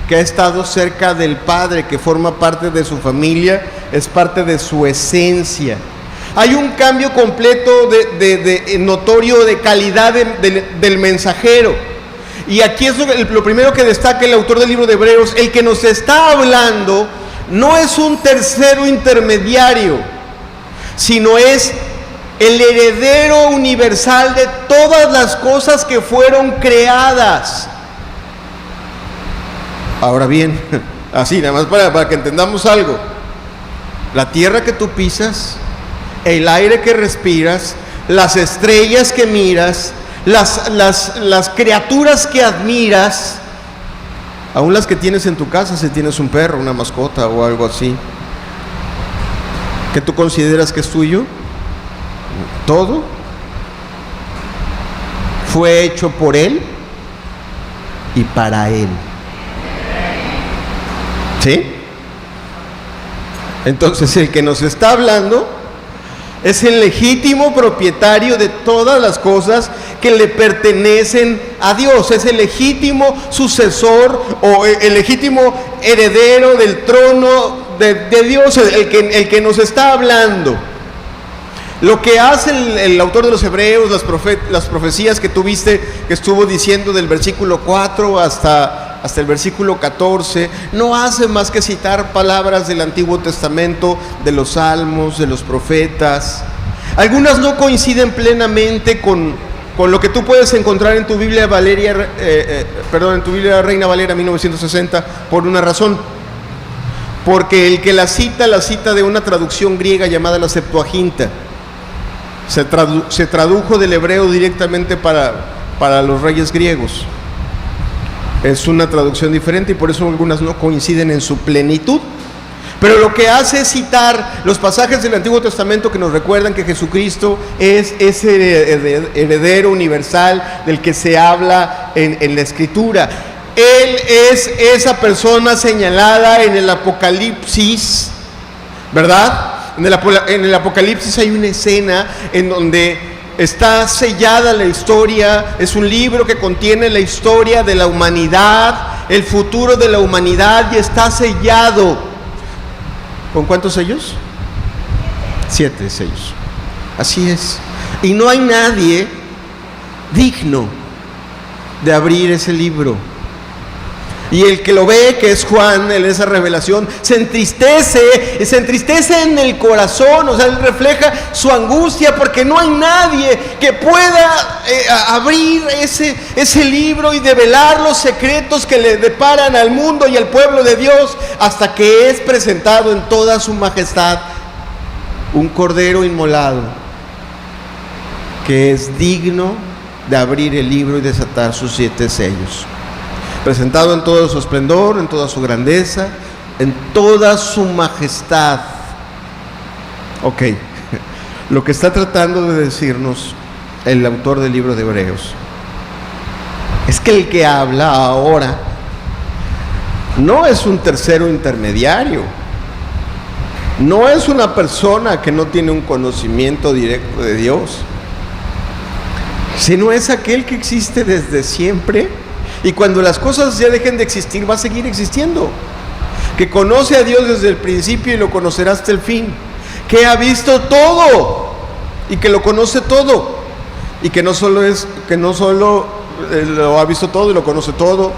que ha estado cerca del Padre, que forma parte de su familia, es parte de su esencia. Hay un cambio completo notorio de calidad del mensajero. Y aquí es lo primero que destaca el autor del libro de Hebreos: el que nos está hablando no es un tercero intermediario, sino es el heredero universal de todas las cosas que fueron creadas. Ahora bien, así nada más para que entendamos algo: la tierra que tú pisas, el aire que respiras, las estrellas que miras, las criaturas que admiras, aún las que tienes en tu casa, si tienes un perro, una mascota o algo así, que tú consideras que es tuyo, todo fue hecho por Él y para Él. ¿Sí? Entonces el que nos está hablando es el legítimo propietario de todas las cosas que le pertenecen a Dios. Es el legítimo sucesor o el legítimo heredero del trono de Dios, el que nos está hablando. Lo que hace el autor de los Hebreos, las profecías que tuviste, que estuvo diciendo del versículo 4 hasta el versículo 14, no hace más que citar palabras del Antiguo Testamento, de los Salmos, de los profetas. Algunas no coinciden plenamente con lo que tú puedes encontrar en tu Biblia en tu Biblia Reina Valera 1960, por una razón. Porque el que la cita de una traducción griega llamada la Septuaginta. Se tradujo del hebreo directamente para los reyes griegos. Es una traducción diferente y por eso algunas no coinciden en su plenitud. Pero lo que hace es citar los pasajes del Antiguo Testamento que nos recuerdan que Jesucristo es ese heredero universal del que se habla en la Escritura. Él es esa persona señalada en el Apocalipsis, ¿verdad? En el Apocalipsis hay una escena en donde está sellada la historia. Es un libro que contiene la historia de la humanidad, el futuro de la humanidad, y está sellado. ¿Con cuántos sellos? 7 sellos. Así es. Y no hay nadie digno de abrir ese libro. Y el que lo ve, que es Juan, en esa revelación, se entristece en el corazón. O sea, él refleja su angustia porque no hay nadie que pueda abrir ese libro y develar los secretos que le deparan al mundo y al pueblo de Dios, hasta que es presentado en toda su majestad un cordero inmolado que es digno de abrir el libro y desatar sus 7 sellos. Presentado en todo su esplendor, en toda su grandeza, en toda su majestad. Ok, lo que está tratando de decirnos el autor del libro de Hebreos es que el que habla ahora no es un tercero intermediario, no es una persona que no tiene un conocimiento directo de Dios, sino es aquel que existe desde siempre, y cuando las cosas ya dejen de existir va a seguir existiendo, que conoce a Dios desde el principio y lo conocerá hasta el fin, que ha visto todo y que lo conoce todo, y que no solo lo ha visto todo y lo conoce todo,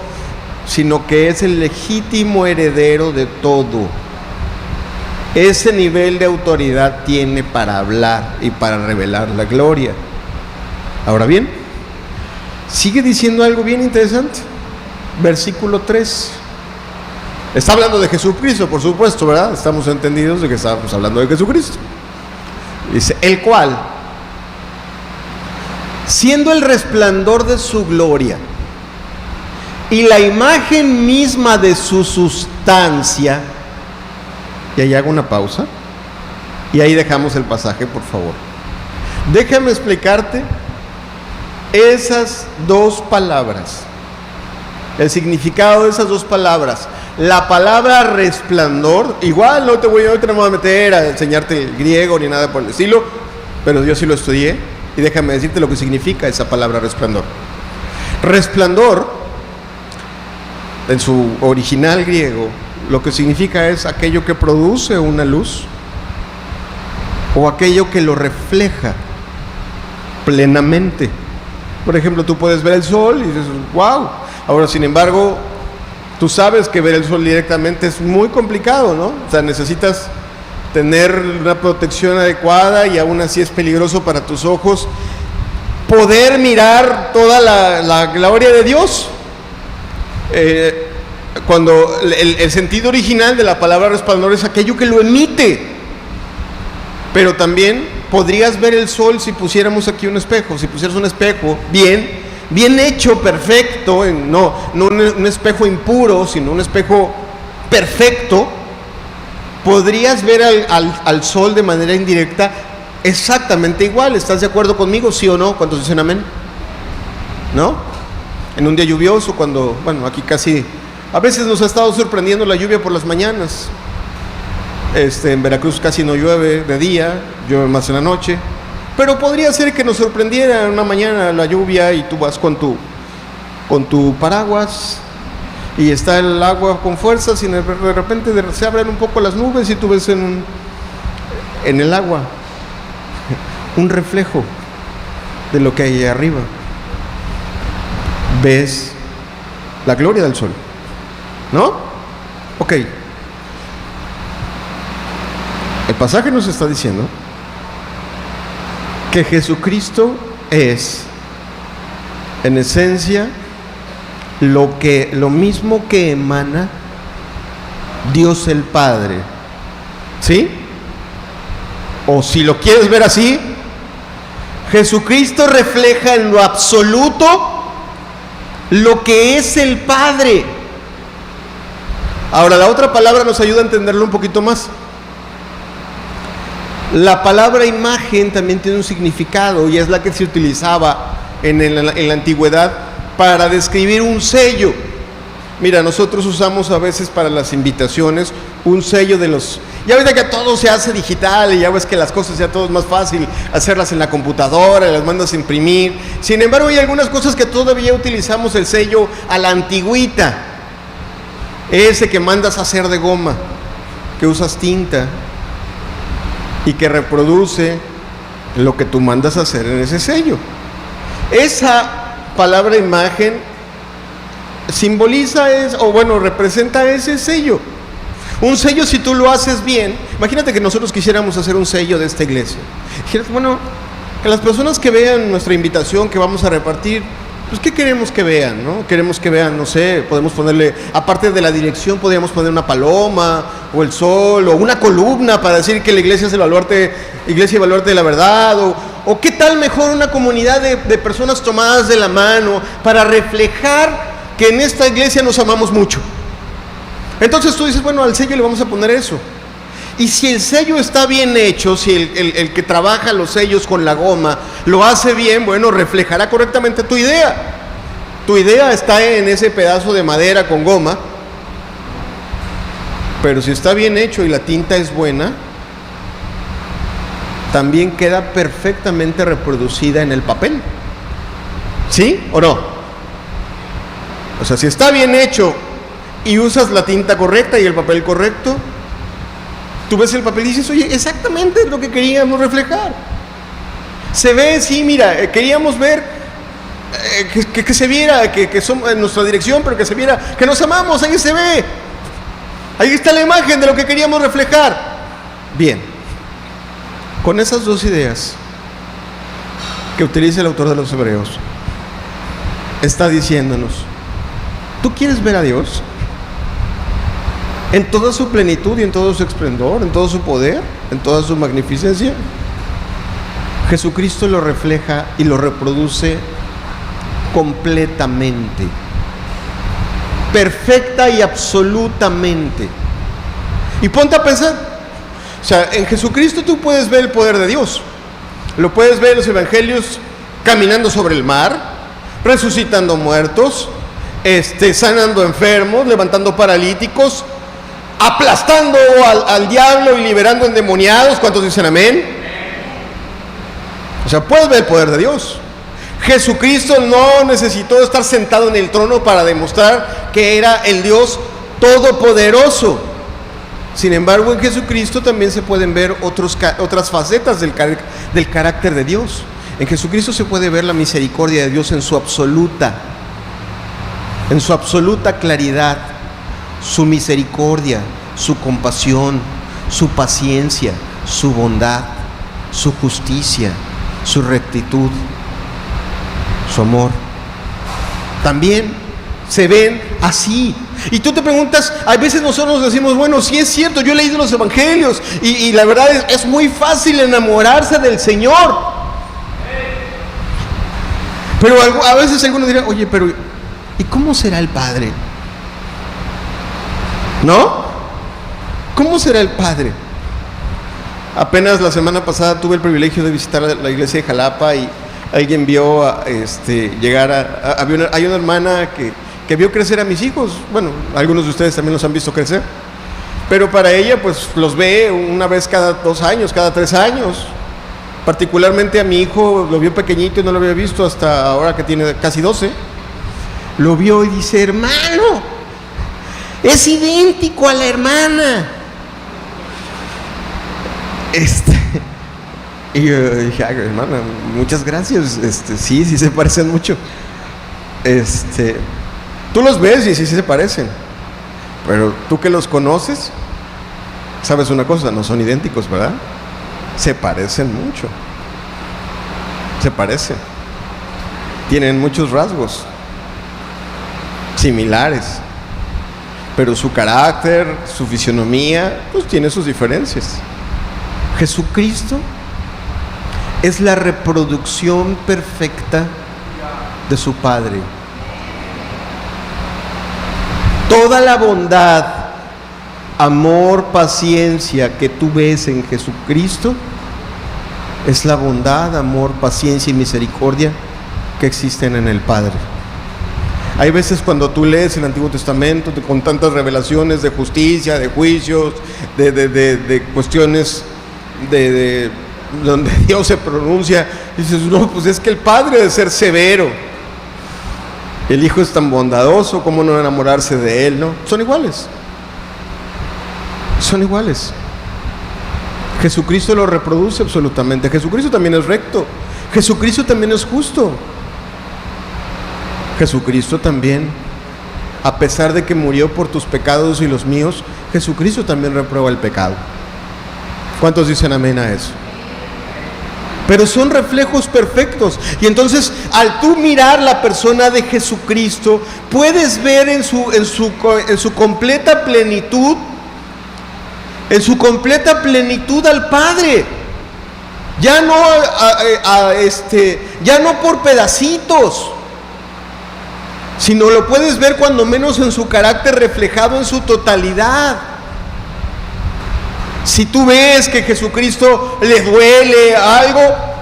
sino que es el legítimo heredero de todo. Ese nivel de autoridad tiene para hablar y para revelar la gloria. Ahora bien, sigue diciendo algo bien interesante. Versículo 3. Está hablando de Jesucristo, por supuesto, ¿verdad? Estamos entendidos de que estamos hablando de Jesucristo. Dice, el cual, siendo el resplandor de su gloria y la imagen misma de su sustancia, y ahí hago una pausa, y ahí dejamos el pasaje, por favor. Déjame explicarte esas dos palabras, el significado de esas dos palabras. La palabra resplandor, igual no te voy a meter a enseñarte el griego ni nada por el estilo, pero yo sí lo estudié, y déjame decirte lo que significa esa palabra resplandor. Resplandor, en su original griego, lo que significa es aquello que produce una luz, o aquello que lo refleja plenamente. Por ejemplo, tú puedes ver el sol y dices, wow. Ahora, sin embargo, tú sabes que ver el sol directamente es muy complicado, ¿no? O sea, necesitas tener una protección adecuada, y aún así es peligroso para tus ojos poder mirar toda la gloria de Dios. Cuando el sentido original de la palabra resplandor es aquello que lo emite, pero también podrías ver el sol si pusiéramos aquí un espejo. Si pusieras un espejo bien hecho, perfecto, no un espejo impuro, sino un espejo perfecto, podrías ver al sol de manera indirecta exactamente igual. ¿Estás de acuerdo conmigo, sí o no? ¿Cuántos dicen amén? ¿No? En un día lluvioso, cuando, bueno, aquí casi, a veces nos ha estado sorprendiendo la lluvia por las mañanas. En Veracruz casi no llueve de día, llueve más en la noche, pero podría ser que nos sorprendiera una mañana la lluvia y tú vas con tu paraguas y está el agua con fuerzas, y de repente se abren un poco las nubes y tú ves en el agua un reflejo de lo que hay arriba. Ves la gloria del sol, ¿no? Ok. El pasaje nos está diciendo que Jesucristo es, en esencia, lo mismo que emana Dios el Padre, ¿sí? O si lo quieres ver así, Jesucristo refleja en lo absoluto lo que es el Padre. Ahora, la otra palabra nos ayuda a entenderlo un poquito más. La palabra imagen también tiene un significado, y es la que se utilizaba en la antigüedad para describir un sello. Mira, nosotros usamos a veces para las invitaciones un sello de los... Ya ves que todo se hace digital, y ya ves que las cosas ya todo es más fácil hacerlas en la computadora, las mandas a imprimir. Sin embargo, hay algunas cosas que todavía utilizamos el sello a la antigüita, ese que mandas a hacer de goma, que usas tinta y que reproduce lo que tú mandas a hacer en ese sello. Esa palabra imagen simboliza representa ese sello. Un sello, si tú lo haces bien, imagínate que nosotros quisiéramos hacer un sello de esta iglesia. Dijeras, bueno, Que las personas que vean nuestra invitación que vamos a repartir, pues ¿qué queremos que vean, no? Queremos que vean, no sé, podemos ponerle, aparte de la dirección, podríamos poner una paloma, o el sol, o una columna para decir que la iglesia es el baluarte, iglesia y baluarte de la verdad, o qué tal mejor una comunidad de personas tomadas de la mano para reflejar que en esta iglesia nos amamos mucho. Entonces tú dices, bueno, al sello le vamos a poner eso. Y si el sello está bien hecho, si el que trabaja los sellos con la goma lo hace bien, bueno, reflejará correctamente tu idea. Tu idea está en ese pedazo de madera con goma, pero si está bien hecho y la tinta es buena, también queda perfectamente reproducida en el papel. ¿Sí o no? O sea, si está bien hecho y usas la tinta correcta y el papel correcto, tú ves el papel y dices, oye, exactamente es lo que queríamos reflejar. Se ve, sí, mira, queríamos ver que se viera que somos en nuestra dirección, pero que se viera que nos amamos, ahí se ve. Ahí está la imagen de lo que queríamos reflejar. Bien, con esas dos ideas que utiliza el autor de los Hebreos, está diciéndonos, ¿tú quieres ver a Dios en toda su plenitud y en todo su esplendor, en todo su poder, en toda su magnificencia? Jesucristo lo refleja y lo reproduce completamente, perfecta y absolutamente. Y ponte a pensar, o sea, en Jesucristo tú puedes ver el poder de Dios. Lo puedes ver en los evangelios caminando sobre el mar, resucitando muertos, sanando enfermos, levantando paralíticos, aplastando al diablo y liberando endemoniados. ¿Cuántos dicen amén? O sea, puedes ver el poder de Dios. Jesucristo no necesitó estar sentado en el trono para demostrar que era el Dios todopoderoso. Sin embargo, en Jesucristo también se pueden ver otras facetas del carácter de Dios. En Jesucristo se puede ver la misericordia de Dios en su absoluta claridad. Su misericordia, su compasión, su paciencia, su bondad, su justicia, su rectitud, su amor. También se ven así. Y tú te preguntas, a veces nosotros decimos, bueno, sí es cierto, yo he leído los evangelios y la verdad es muy fácil enamorarse del Señor. Pero a veces algunos dirán, oye, pero ¿y cómo será el Padre? ¿No? ¿Cómo será el Padre? Apenas la semana pasada tuve el privilegio de visitar la iglesia de Jalapa y alguien vio hay una hermana que vio crecer a mis hijos. Bueno, algunos de ustedes también los han visto crecer, pero para ella pues los ve una vez cada 2 años, cada 3 años. Particularmente a mi hijo lo vio pequeñito y no lo había visto hasta ahora que tiene casi 12. Lo vio y dice, hermano, es idéntico a la hermana. Y yo dije, hermana, muchas gracias. Sí se parecen mucho. Tú los ves y sí se parecen. Pero tú que los conoces, sabes una cosa, no son idénticos, ¿verdad? Se parecen mucho. Se parecen. Tienen muchos rasgos similares. Pero su carácter, su fisionomía, pues tiene sus diferencias. Jesucristo es la reproducción perfecta de su Padre. Toda la bondad, amor, paciencia que tú ves en Jesucristo es la bondad, amor, paciencia y misericordia que existen en el Padre. Hay veces cuando tú lees el Antiguo Testamento con tantas revelaciones de justicia, de juicios, de cuestiones de donde Dios se pronuncia, dices, no, pues es que el Padre debe ser severo, el Hijo es tan bondadoso, ¿cómo no enamorarse de Él? No, son iguales. Son iguales. Jesucristo lo reproduce absolutamente. Jesucristo también es recto. Jesucristo también es justo. Jesucristo también, a pesar de que murió por tus pecados y los míos, Jesucristo también reprueba el pecado. ¿Cuántos dicen amén a eso? pero son reflejos perfectos. Y entonces, al tú mirar la persona de Jesucristo, puedes ver en su completa plenitud, al Padre. Ya no por pedacitos, sino lo puedes ver cuando menos en su carácter reflejado en su totalidad. Si tú ves que Jesucristo le duele algo,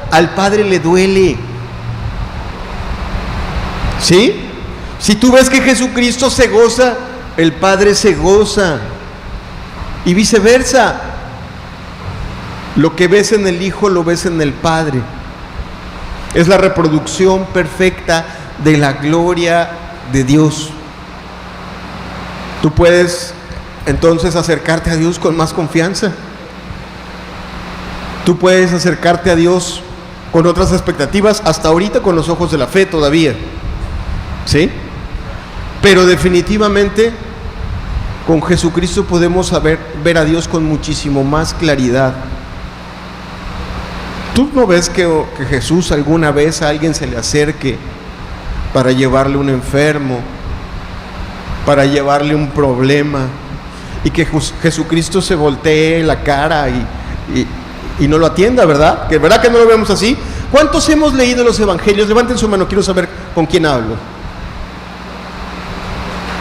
al Padre le duele. ¿Sí? Si tú ves que Jesucristo se goza, el Padre se goza. Y viceversa. Lo que ves en el Hijo, lo ves en el Padre. Es la reproducción perfecta de la gloria de Dios. Tú puedes entonces acercarte a Dios con más confianza. Tú puedes acercarte a Dios con otras expectativas, hasta ahorita con los ojos de la fe todavía, ¿sí? Pero definitivamente con Jesucristo podemos ver a Dios con muchísimo más claridad. ¿Tú no ves que Jesús alguna vez a alguien se le acerque para llevarle un enfermo, para llevarle un problema, y que Jesucristo se voltee la cara y no lo atienda, ¿verdad? ¿Verdad que no lo vemos así? ¿Cuántos hemos leído los evangelios? Levanten su mano, quiero saber con quién hablo.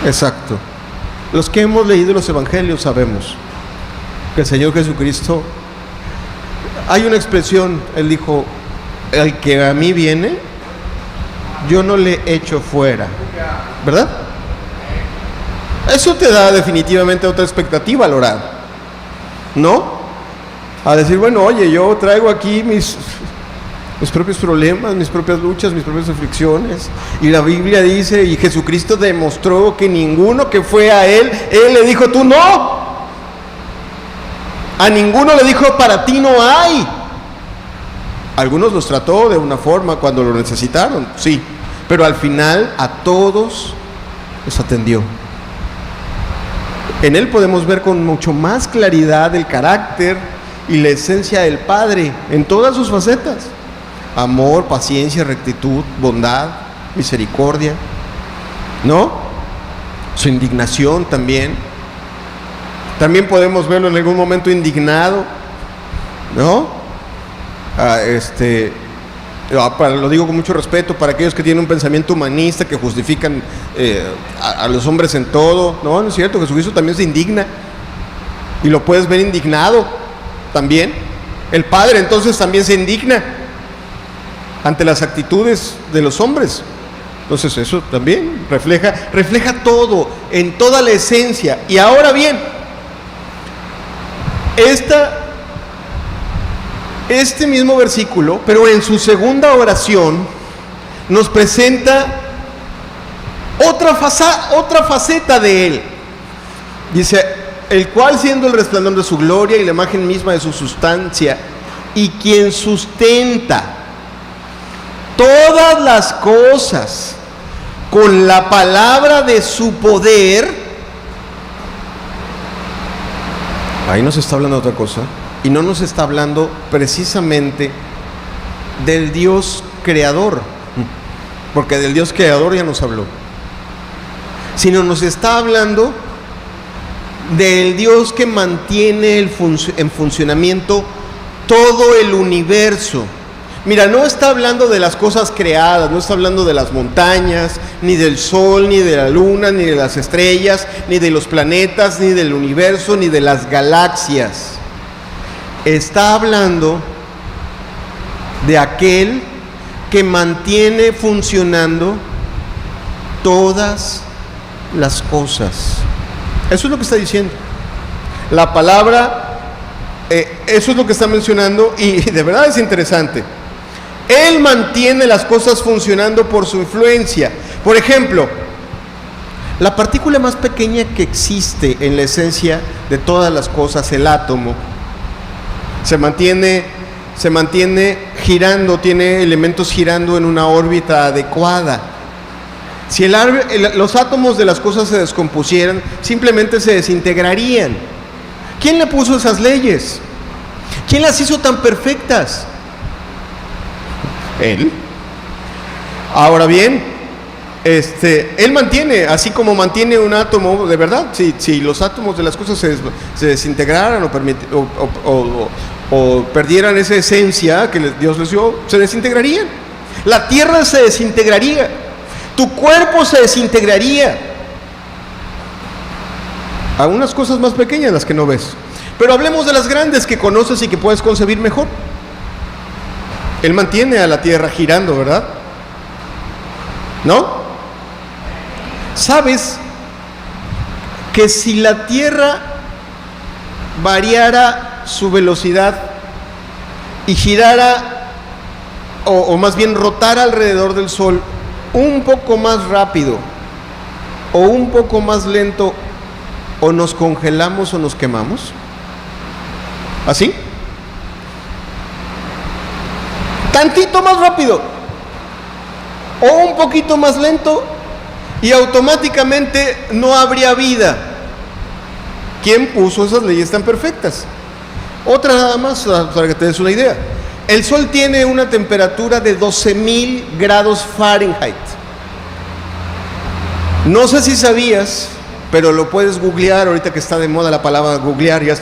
Exacto. Los que hemos leído los evangelios sabemos que el Señor Jesucristo, hay una expresión, Él dijo: el que a mí viene, yo no le echo fuera, ¿verdad? Eso te da definitivamente otra expectativa al orar, ¿no? A decir, bueno, oye, yo traigo aquí mis propios problemas, mis propias luchas, mis propias aflicciones, y la Biblia dice, y Jesucristo demostró que ninguno que fue a Él le dijo, tú no. A ninguno le dijo, para ti no hay. Algunos los trató de una forma cuando lo necesitaron, sí, pero al final a todos los atendió. En Él podemos ver con mucho más claridad el carácter y la esencia del Padre en todas sus facetas: amor, paciencia, rectitud, bondad, misericordia, ¿no? Su indignación también. También podemos verlo en algún momento indignado, ¿no? Lo digo con mucho respeto para aquellos que tienen un pensamiento humanista, que justifican a los hombres en todo. No es cierto, Jesucristo también se indigna, y lo puedes ver indignado también. El Padre entonces también se indigna ante las actitudes de los hombres. Entonces eso también refleja todo, en toda la esencia. Y ahora bien, este mismo versículo, pero en su segunda oración, nos presenta otra faceta de Él. Dice: el cual, siendo el resplandor de su gloria y la imagen misma de su sustancia, y quien sustenta todas las cosas con la palabra de su poder. Ahí nos está hablando de otra cosa, y no nos está hablando precisamente del Dios creador, porque del Dios creador ya nos habló, sino nos está hablando del Dios que mantiene en funcionamiento todo el universo. Mira, no está hablando de las cosas creadas, no está hablando de las montañas, ni del sol, ni de la luna, ni de las estrellas, ni de los planetas, ni del universo, ni de las galaxias. Está hablando de aquel que mantiene funcionando todas las cosas. Eso es lo que está diciendo la palabra, eso es lo que está mencionando, y de verdad es interesante. Él mantiene las cosas funcionando por su influencia. Por ejemplo, la partícula más pequeña que existe en la esencia de todas las cosas, el átomo, se mantiene girando, tiene elementos girando en una órbita adecuada. Si los átomos de las cosas se descompusieran, simplemente se desintegrarían. ¿Quién le puso esas leyes? ¿Quién las hizo tan perfectas? Él. Ahora bien, Él mantiene, así como mantiene un átomo, de verdad, si los átomos de las cosas se desintegraran o perdieran esa esencia que Dios les dio, se desintegrarían. La tierra se desintegraría, tu cuerpo se desintegraría. A unas cosas más pequeñas, las que no ves. Pero hablemos de las grandes que conoces y que puedes concebir mejor. Él mantiene a la tierra girando, ¿verdad? ¿No? ¿Sabes que si la Tierra variara su velocidad y girara, o más bien rotara alrededor del Sol un poco más rápido o un poco más lento, o nos congelamos o nos quemamos? ¿Así? Tantito más rápido o un poquito más lento y automáticamente no habría vida. ¿Quién puso esas leyes tan perfectas? Otra nada más para que te des una idea. El Sol tiene una temperatura de 12,000 grados Fahrenheit. No sé si sabías, pero lo puedes googlear ahorita que está de moda la palabra googlear, ya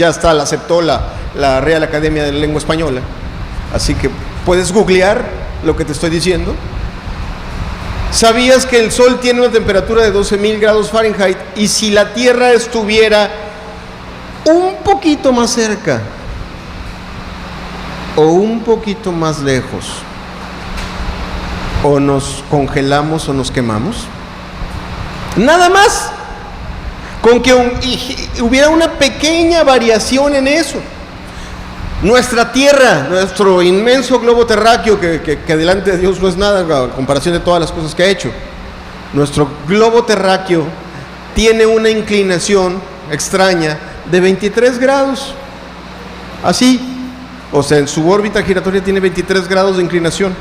está, la aceptó la Real Academia de la Lengua Española. Así que puedes googlear lo que te estoy diciendo. ¿Sabías que el Sol tiene una temperatura de 12,000 grados Fahrenheit? Y si la Tierra estuviera un poquito más cerca o un poquito más lejos, o nos congelamos o nos quemamos. Nada más, con que hubiera una pequeña variación en eso. Nuestra Tierra, nuestro inmenso globo terráqueo, que delante de Dios no es nada a comparación de todas las cosas que ha hecho. Nuestro globo terráqueo tiene una inclinación extraña de 23 grados. Así, o sea, en su órbita giratoria tiene 23 grados de inclinación.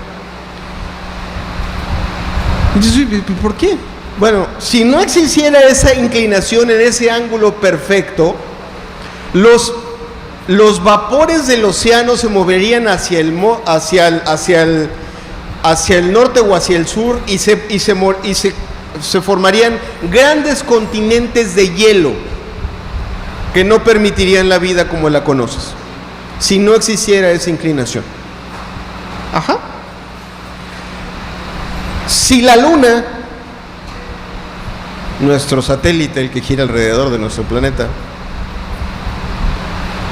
¿Por qué? Bueno, si no existiera esa inclinación en ese ángulo perfecto, los vapores del océano se moverían hacia el norte o hacia el sur y se formarían grandes continentes de hielo que no permitirían la vida como la conoces, si no existiera esa inclinación. Ajá. Si la Luna, nuestro satélite, el que gira alrededor de nuestro planeta,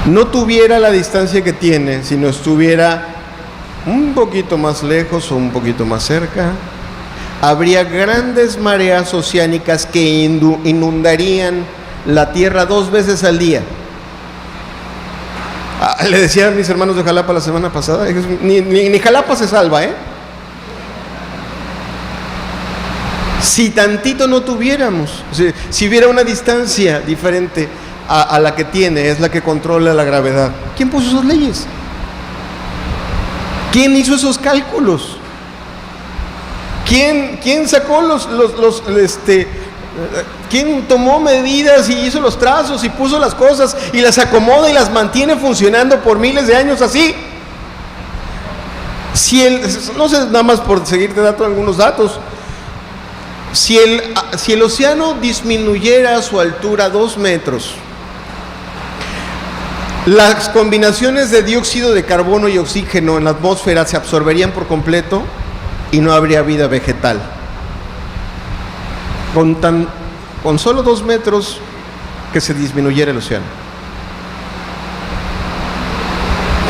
no tuviera la distancia que tiene, sino estuviera un poquito más lejos o un poquito más cerca, habría grandes mareas oceánicas que inundarían la Tierra 2 veces al día. Le decía a mis hermanos de Jalapa la semana pasada, ni Jalapa se salva, Si tantito no tuviéramos, si hubiera una distancia diferente a la que tiene, es la que controla la gravedad. ¿Quién puso esas leyes? ¿Quién hizo esos cálculos? ¿Quién sacó quién tomó medidas y hizo los trazos y puso las cosas y las acomoda y las mantiene funcionando por miles de años así? No sé, nada más por seguirte dando algunos datos. Si el océano disminuyera su altura 2 metros, las combinaciones de dióxido de carbono y oxígeno en la atmósfera se absorberían por completo y no habría vida vegetal. Con solo 2 metros que se disminuyera el océano.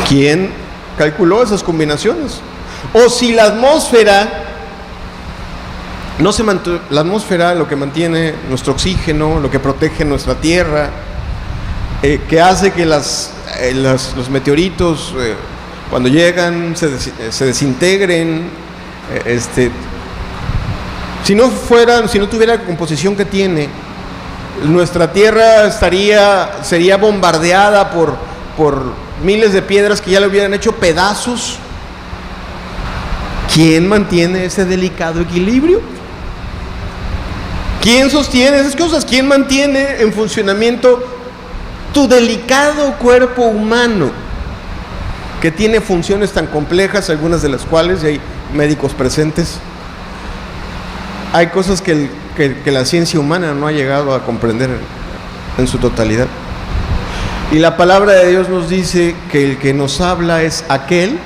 ¿Quién calculó esas combinaciones? O si la atmósfera la atmósfera, lo que mantiene nuestro oxígeno, lo que protege nuestra tierra, que hace que los meteoritos cuando llegan se desintegren, si no tuviera la composición que tiene, nuestra tierra sería bombardeada por miles de piedras que ya le hubieran hecho pedazos. ¿Quién mantiene ese delicado equilibrio? ¿Quién sostiene esas cosas? ¿Quién mantiene en funcionamiento tu delicado cuerpo humano que tiene funciones tan complejas, algunas de las cuales, y hay médicos presentes, hay cosas que la ciencia humana no ha llegado a comprender en su totalidad. Y la palabra de Dios nos dice que el que nos habla es aquel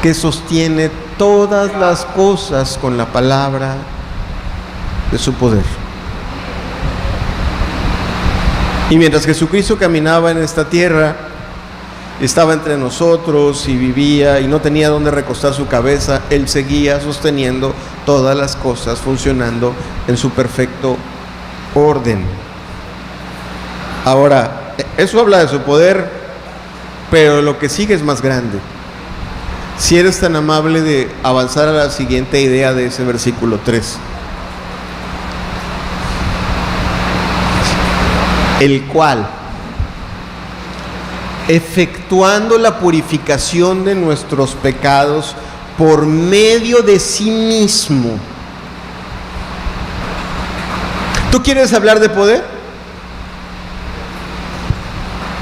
que sostiene todas las cosas con la palabra de su poder. Y mientras Jesucristo caminaba en esta tierra, estaba entre nosotros y vivía y no tenía dónde recostar su cabeza, Él seguía sosteniendo todas las cosas, funcionando en su perfecto orden. Ahora, eso habla de su poder, pero lo que sigue es más grande. Si eres tan amable de avanzar a la siguiente idea de ese versículo 3. El cual, efectuando la purificación de nuestros pecados por medio de sí mismo. ¿Tú quieres hablar de poder?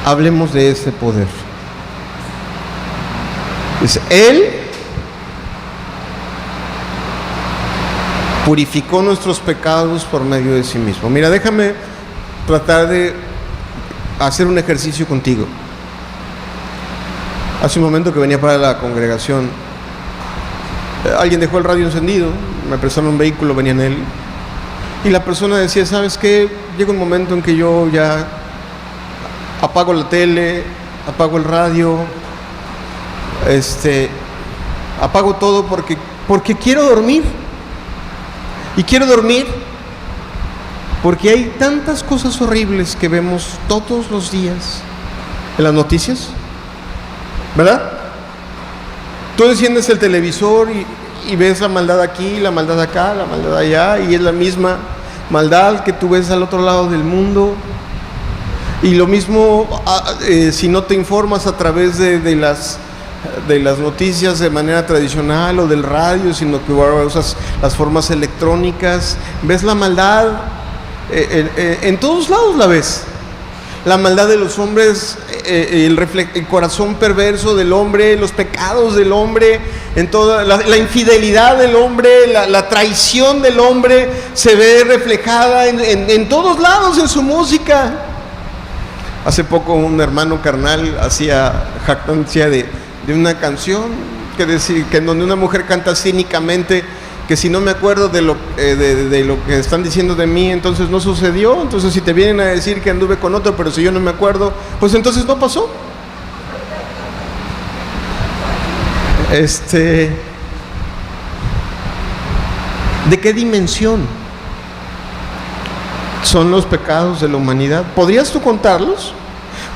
Hablemos de ese poder. Dice, Él purificó nuestros pecados por medio de sí mismo. Mira, déjame tratar de hacer un ejercicio contigo. Hace un momento que venía para la congregación, alguien dejó el radio encendido, me prestaron un vehículo, venía en él, y la persona decía, ¿sabes qué? Llega un momento en que yo ya apago la tele, apago el radio, apago todo porque quiero dormir. Y quiero dormir porque hay tantas cosas horribles que vemos todos los días en las noticias, ¿verdad? Tú enciendes el televisor y ves la maldad aquí, la maldad acá, la maldad allá, y es la misma maldad que tú ves al otro lado del mundo. Y lo mismo si no te informas a través de las noticias de manera tradicional o del radio, sino que usas las formas electrónicas, ves la maldad en todos lados. La ves, la maldad de los hombres, el corazón perverso del hombre, los pecados del hombre, en toda la infidelidad del hombre, la traición del hombre se ve reflejada en todos lados en su música. Hace poco un hermano carnal hacía jactancia de una canción que en donde una mujer canta cínicamente que si no me acuerdo de lo que están diciendo de mí, entonces no sucedió. Entonces si te vienen a decir que anduve con otro, pero si yo no me acuerdo, pues entonces no pasó. ¿De qué dimensión son los pecados de la humanidad? ¿Podrías tú contarlos?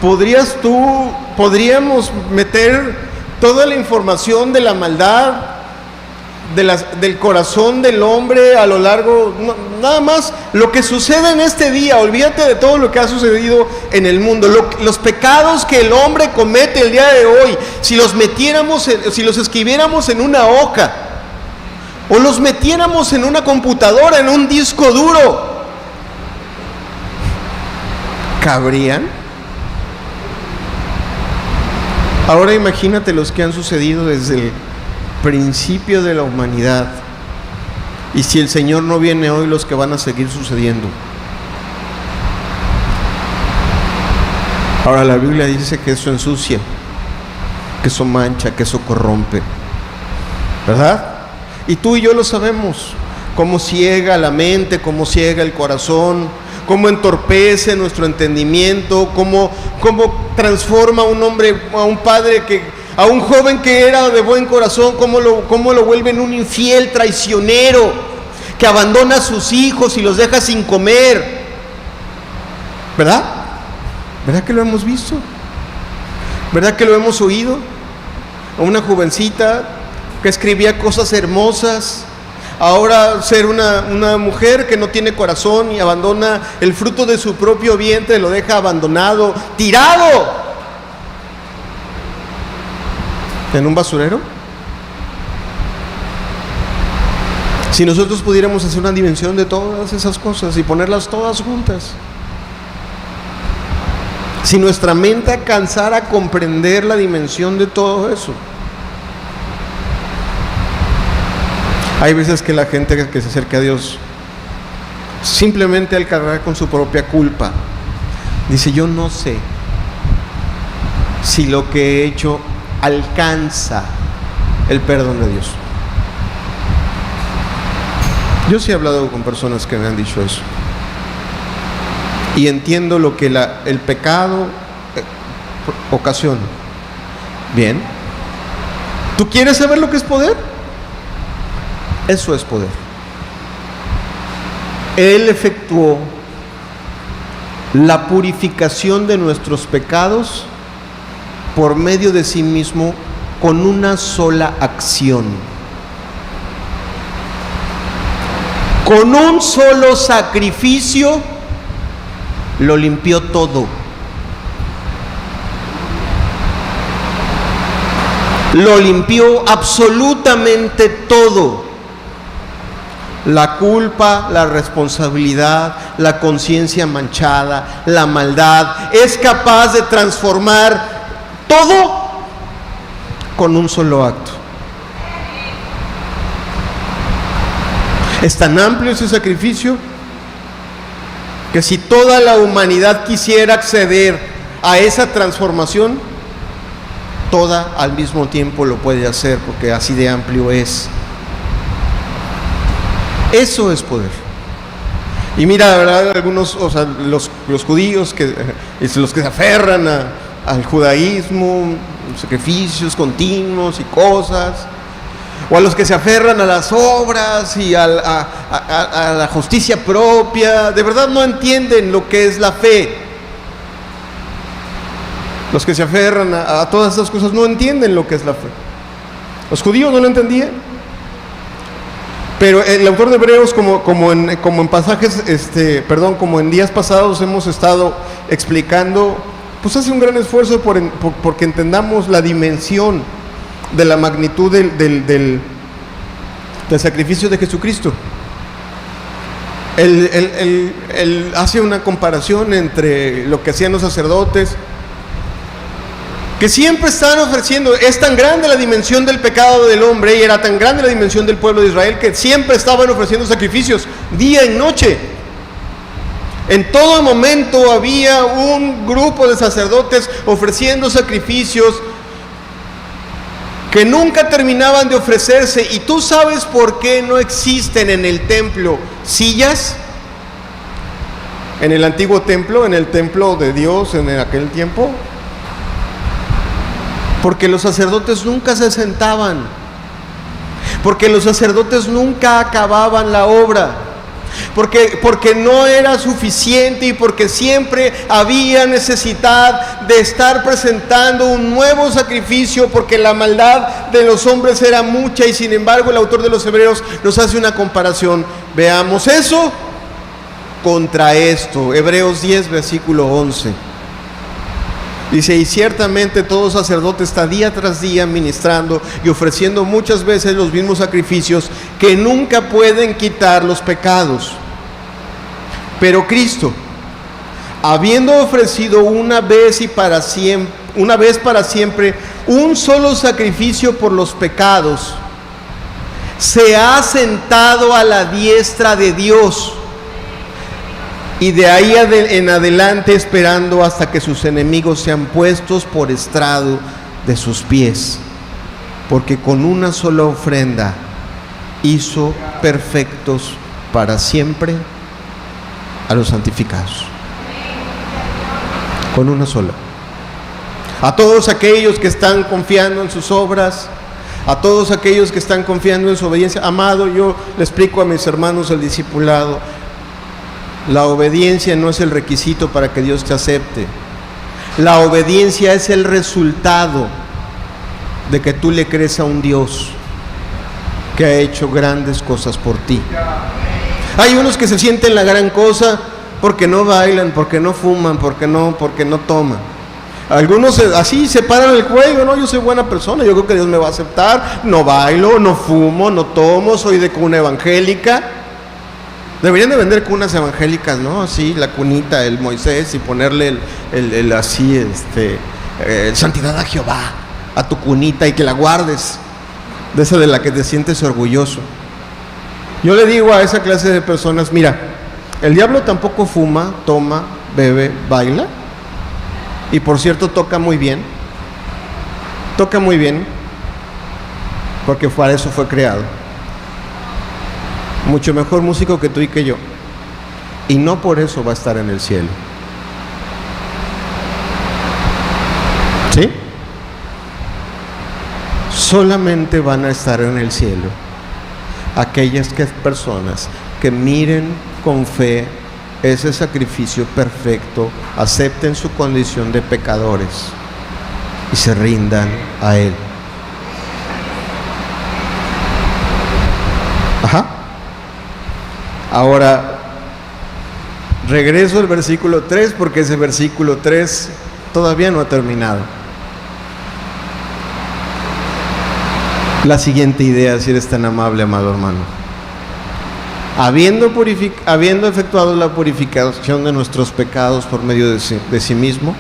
¿Podríamos meter toda la información de la maldad del corazón del hombre a lo largo, nada más lo que sucede en este día? Olvídate de todo lo que ha sucedido en el mundo, los pecados que el hombre comete el día de hoy. Si los escribiéramos en una hoja o los metiéramos en una computadora, en un disco duro, ¿cabrían? Ahora imagínate los que han sucedido desde el principio de la humanidad, y si el Señor no viene hoy, los que van a seguir sucediendo. Ahora la Biblia dice que eso ensucia, que eso mancha, que eso corrompe, ¿verdad? Y tú y yo lo sabemos, cómo ciega la mente, cómo ciega el corazón, cómo entorpece nuestro entendimiento, cómo transforma a un hombre, a un padre, a un joven que era de buen corazón, cómo lo vuelve en un infiel traicionero, que abandona a sus hijos y los deja sin comer, ¿verdad? ¿Verdad que lo hemos visto? ¿Verdad que lo hemos oído? A una jovencita que escribía cosas hermosas, ahora ser una mujer que no tiene corazón y abandona el fruto de su propio vientre, lo deja abandonado, tirado en un basurero. Si nosotros pudiéramos hacer una dimensión de todas esas cosas y ponerlas todas juntas, Si nuestra mente alcanzara a comprender la dimensión de todo eso. Hay veces que la gente que se acerca a Dios, simplemente al cargar con su propia culpa, dice: yo no sé si lo que he hecho alcanza el perdón de Dios. Yo sí he hablado con personas que me han dicho eso, y entiendo lo que el pecado ocasiona. Bien, ¿tú quieres saber lo que es poder? Eso es poder. Él efectuó la purificación de nuestros pecados por medio de sí mismo con una sola acción. Con un solo sacrificio lo limpió todo. Lo limpió absolutamente todo. La culpa, la responsabilidad, la conciencia manchada, la maldad. Es capaz de transformar todo con un solo acto. Es tan amplio ese sacrificio que si toda la humanidad quisiera acceder a esa transformación, toda al mismo tiempo lo puede hacer, porque así de amplio es. Eso es poder. Y mira, la verdad, algunos, los judíos los que se aferran al judaísmo, sacrificios continuos y cosas, o a los que se aferran a las obras y a la justicia propia, de verdad no entienden lo que es la fe. Los que se aferran a todas esas cosas no entienden lo que es la fe. Los judíos no lo entendían. Pero el autor de Hebreos, como en pasajes, como en días pasados hemos estado explicando, pues hace un gran esfuerzo porque entendamos la dimensión de la magnitud del sacrificio de Jesucristo. Él hace una comparación entre lo que hacían los sacerdotes, que siempre están ofreciendo. Es tan grande la dimensión del pecado del hombre y era tan grande la dimensión del pueblo de Israel que siempre estaban ofreciendo sacrificios día y noche. En todo momento había un grupo de sacerdotes ofreciendo sacrificios que nunca terminaban de ofrecerse. ¿Y tú sabes por qué no existen en el templo sillas? En el antiguo templo, en el templo de Dios en aquel tiempo, porque los sacerdotes nunca se sentaban, porque los sacerdotes nunca acababan la obra, porque no era suficiente y porque siempre había necesidad de estar presentando un nuevo sacrificio, porque la maldad de los hombres era mucha. Y sin embargo el autor de los Hebreos nos hace una comparación. Veamos eso contra esto. Hebreos 10, versículo 11. Dice: y ciertamente todo sacerdote está día tras día ministrando y ofreciendo muchas veces los mismos sacrificios que nunca pueden quitar los pecados. Pero Cristo, habiendo ofrecido una vez para siempre un solo sacrificio por los pecados, se ha sentado a la diestra de Dios, y de ahí en adelante esperando hasta que sus enemigos sean puestos por estrado de sus pies, porque con una sola ofrenda hizo perfectos para siempre a los santificados. Con una sola. A todos aquellos que están confiando en sus obras, a todos aquellos que están confiando en su obediencia. Amado, yo le explico a mis hermanos el discipulado: la obediencia no es el requisito para que Dios te acepte. La obediencia es el resultado de que tú le crees a un Dios que ha hecho grandes cosas por ti. Hay unos que se sienten la gran cosa porque no bailan, porque no fuman, porque no toman. Algunos así se paran el cuello: no, yo soy buena persona, yo creo que Dios me va a aceptar, no bailo, no fumo, no tomo, soy de cuna evangélica. Deberían de vender cunas evangélicas, ¿no? Así, la cunita, el Moisés, y ponerle el así, santidad a Jehová, a tu cunita, y que la guardes, de esa de la que te sientes orgulloso. Yo le digo a esa clase de personas, mira, el diablo tampoco fuma, toma, bebe, baila, y por cierto toca muy bien, porque para eso fue creado. Mucho mejor músico que tú y que yo, y no por eso va a estar en el cielo. ¿Sí? Solamente van a estar en el cielo aquellas personas que miren con fe ese sacrificio perfecto, acepten su condición de pecadores y se rindan a Él. Ajá. Ahora, regreso al versículo 3, porque ese versículo 3 todavía no ha terminado. La siguiente idea, si eres tan amable, amado hermano. Habiendo efectuado la purificación de nuestros pecados por medio de sí mismo,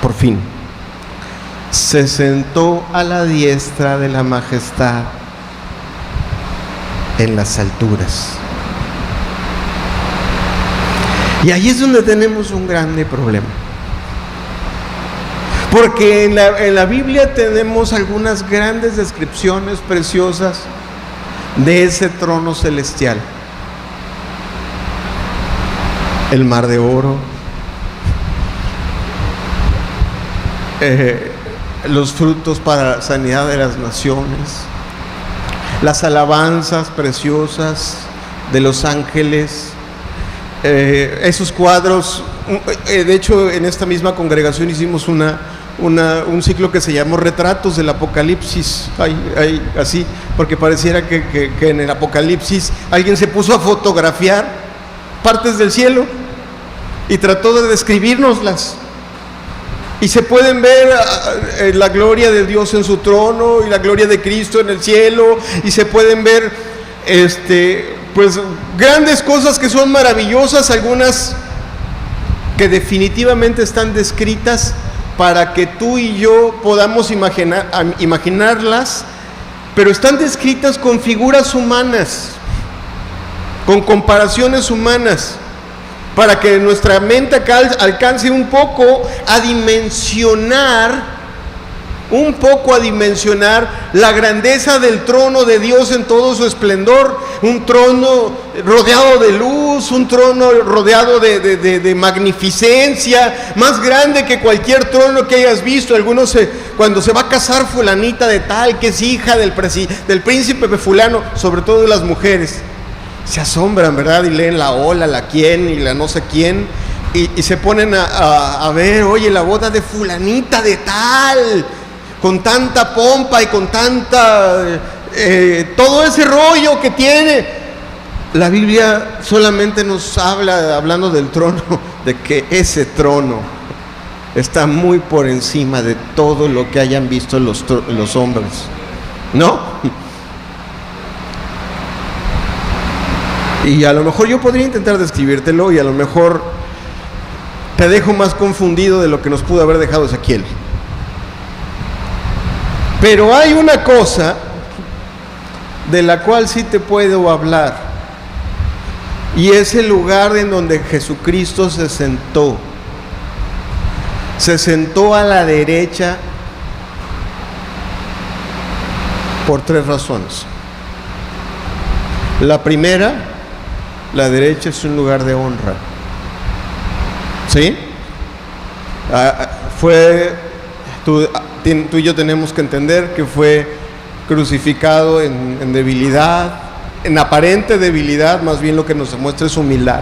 por fin, se sentó a la diestra de la majestad en las alturas. Y ahí es donde tenemos un grande problema. Porque en la Biblia tenemos algunas grandes descripciones preciosas de ese trono celestial. El mar de oro, los frutos para la sanidad de las naciones, las alabanzas preciosas de los ángeles, esos cuadros. De hecho, en esta misma congregación hicimos un ciclo que se llamó Retratos del Apocalipsis, así, porque pareciera que en el Apocalipsis alguien se puso a fotografiar partes del cielo y trató de describirnoslas. Y se pueden ver la gloria de Dios en su trono y la gloria de Cristo en el cielo, y se pueden ver pues grandes cosas que son maravillosas, algunas que definitivamente están descritas para que tú y yo podamos imaginarlas, pero están descritas con figuras humanas, con comparaciones humanas, para que nuestra mente alcance un poco a dimensionar la grandeza del trono de Dios en todo su esplendor. Un trono rodeado de luz, un trono rodeado de magnificencia, más grande que cualquier trono que hayas visto. Algunos cuando se va a casar fulanita de tal, que es hija del príncipe fulano, sobre todo las mujeres, se asombran, ¿verdad? Y leen la ola, la quién y la no sé quién, y se ponen a ver, oye, la boda de fulanita de tal, con tanta pompa y con tanta todo ese rollo que tiene. La Biblia solamente nos habla, hablando del trono, de que ese trono está muy por encima de todo lo que hayan visto los hombres, ¿no? Y a lo mejor yo podría intentar describírtelo, y a lo mejor te dejo más confundido de lo que nos pudo haber dejado Ezequiel. Pero hay una cosa de la cual sí te puedo hablar, y es el lugar en donde Jesucristo se sentó. Se sentó a la derecha por 3 razones. La primera, la derecha es un lugar de honra. ¿Sí? Tú y yo tenemos que entender que fue crucificado en debilidad, en aparente debilidad. Más bien lo que nos demuestra es humildad,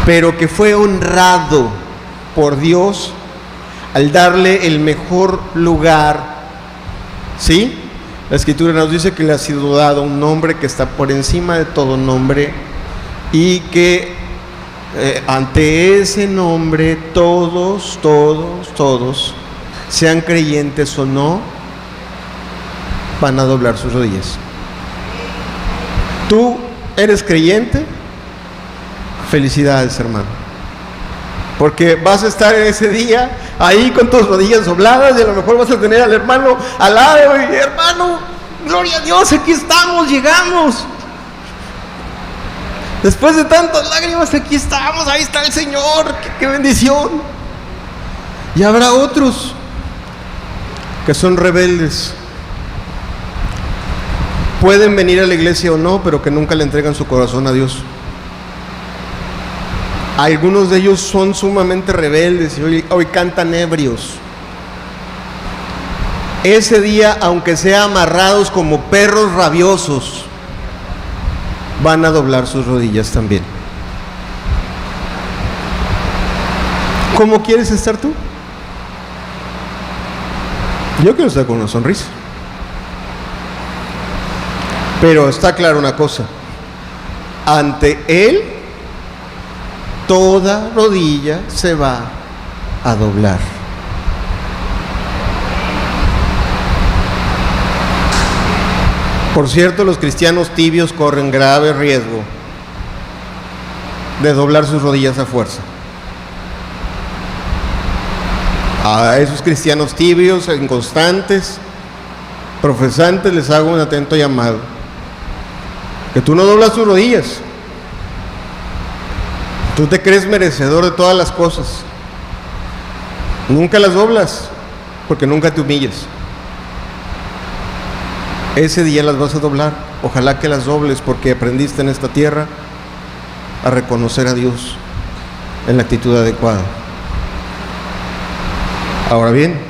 pero que fue honrado por Dios al darle el mejor lugar. ¿Sí? La Escritura nos dice que le ha sido dado un nombre que está por encima de todo nombre, y que ante ese nombre todos, sean creyentes o no, van a doblar sus rodillas. ¿Tú eres creyente? Felicidades, hermano. Porque vas a estar en ese día ahí con tus rodillas dobladas y a lo mejor vas a tener al hermano al lado y hermano, gloria a Dios, aquí estamos, llegamos. Después de tantas lágrimas, aquí estamos, ahí está el Señor, qué bendición. Y habrá otros que son rebeldes. Pueden venir a la iglesia o no, pero que nunca le entregan su corazón a Dios. Algunos de ellos son sumamente rebeldes y hoy cantan ebrios. Ese día, aunque sea amarrados como perros rabiosos, van a doblar sus rodillas también. ¿Cómo quieres estar tú? Yo quiero estar con una sonrisa. Pero está claro una cosa: ante Él toda rodilla se va a doblar. Por cierto, los cristianos tibios corren grave riesgo de doblar sus rodillas a fuerza. A esos cristianos tibios, inconstantes, profesantes, les hago un atento llamado: que tú no doblas tus rodillas. Tú te crees merecedor de todas las cosas. Nunca las doblas, porque nunca te humillas. Ese día las vas a doblar. Ojalá que las dobles, porque aprendiste en esta tierra a reconocer a Dios en la actitud adecuada. Ahora bien,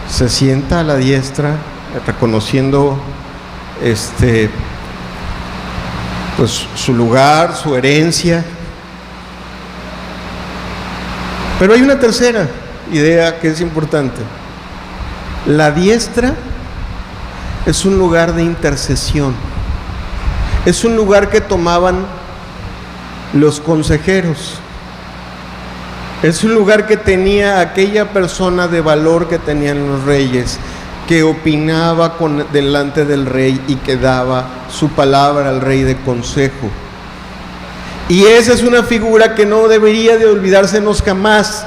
se sienta a la diestra, reconociendo pues su lugar, su herencia. Pero hay una tercera idea que es importante. La diestra es un lugar de intercesión. Es un lugar que tomaban los consejeros. Es un lugar que tenía aquella persona de valor que tenían los reyes, que opinaba delante del rey y que daba su palabra al rey de consejo. Y esa es una figura que no debería de olvidársenos jamás,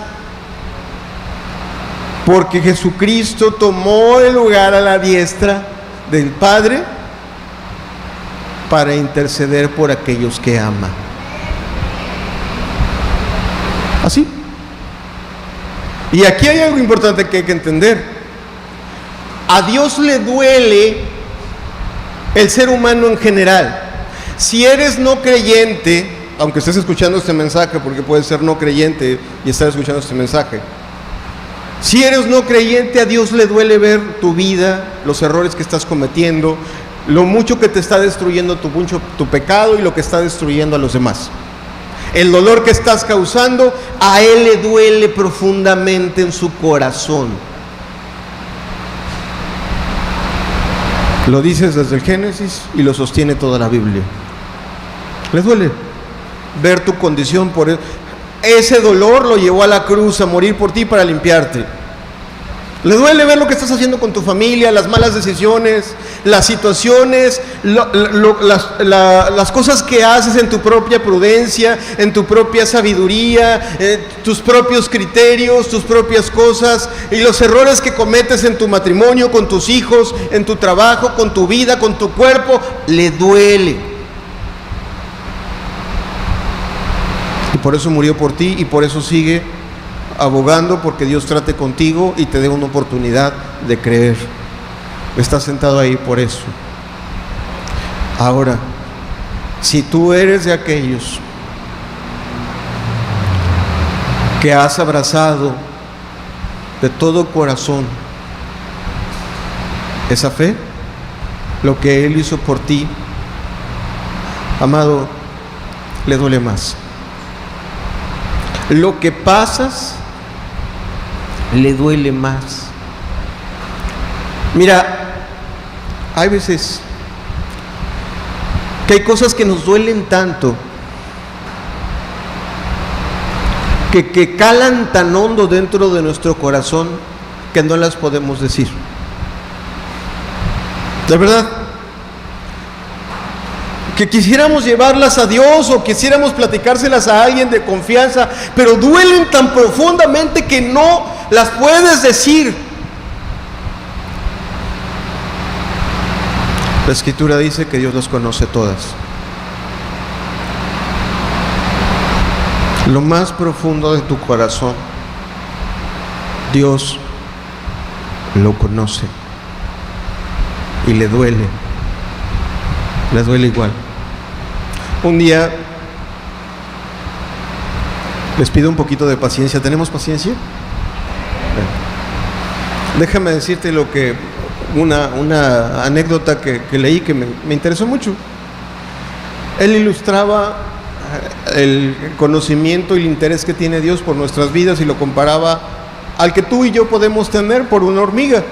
porque Jesucristo tomó el lugar a la diestra del Padre para interceder por aquellos que ama. Así. Y aquí hay algo importante que hay que entender. A Dios le duele el ser humano en general. Si eres no creyente, aunque estés escuchando este mensaje, porque puedes ser no creyente y estar escuchando este mensaje, si eres no creyente, a Dios le duele ver tu vida, los errores que estás cometiendo, lo mucho que te está destruyendo tu pecado y lo que está destruyendo a los demás. El dolor que estás causando, a Él le duele profundamente en su corazón. Lo dices desde el Génesis y lo sostiene toda la Biblia. Le duele ver tu condición por él. Ese dolor lo llevó a la cruz a morir por ti para limpiarte. Le duele ver lo que estás haciendo con tu familia, las malas decisiones, las situaciones, las cosas que haces en tu propia prudencia, en tu propia sabiduría, tus propios criterios, tus propias cosas, y los errores que cometes en tu matrimonio, con tus hijos, en tu trabajo, con tu vida, con tu cuerpo. Le duele. Y por eso murió por ti y por eso sigue abogando porque Dios trate contigo y te dé una oportunidad de creer. Está sentado ahí por eso. Ahora, si tú eres de aquellos que has abrazado de todo corazón esa fe, lo que Él hizo por ti, amado, le duele más. Lo que pasas le duele más. Mira, hay veces que hay cosas que nos duelen tanto, que calan tan hondo dentro de nuestro corazón, que no las podemos decir. De verdad. que quisiéramos llevarlas a Dios o quisiéramos platicárselas a alguien de confianza, pero duelen tan profundamente que no las puedes decir. La Escritura dice que Dios las conoce todas. Lo más profundo de tu corazón, Dios lo conoce y le duele igual. Un día les pido un poquito de paciencia. ¿Tenemos paciencia? Déjame decirte una anécdota que leí que me interesó mucho. Él ilustraba el conocimiento y el interés que tiene Dios por nuestras vidas y lo comparaba al que tú y yo podemos tener por una hormiga.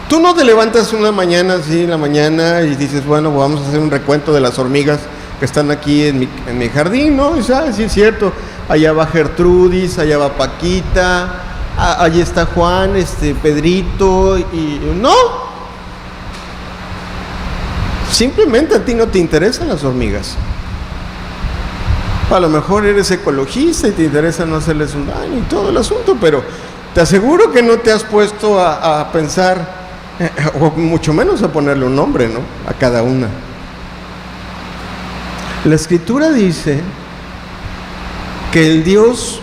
Tú no te levantas una mañana así en la mañana y dices, bueno, vamos a hacer un recuento de las hormigas que están aquí en mi jardín, ¿no? Y sabes, sí es cierto, allá va Gertrudis, allá va Paquita, allí está Juan, Pedrito, y no. Simplemente a ti no te interesan las hormigas. A lo mejor eres ecologista y te interesa no hacerles un daño y todo el asunto, pero te aseguro que no te has puesto a pensar, o mucho menos a ponerle un nombre, ¿no?, a cada una. La Escritura dice que el Dios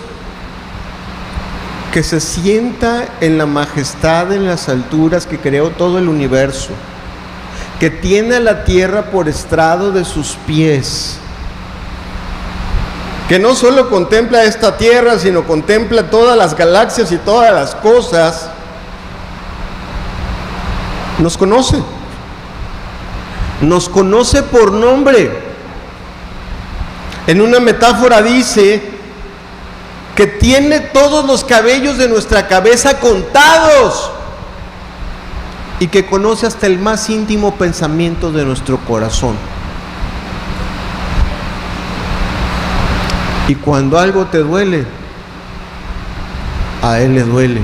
que se sienta en la majestad en las alturas, que creó todo el universo, que tiene a la tierra por estrado de sus pies, que no solo contempla esta tierra, sino contempla todas las galaxias y todas las cosas, nos conoce por nombre. En una metáfora dice que tiene todos los cabellos de nuestra cabeza contados y que conoce hasta el más íntimo pensamiento de nuestro corazón. Y cuando algo te duele, a Él le duele.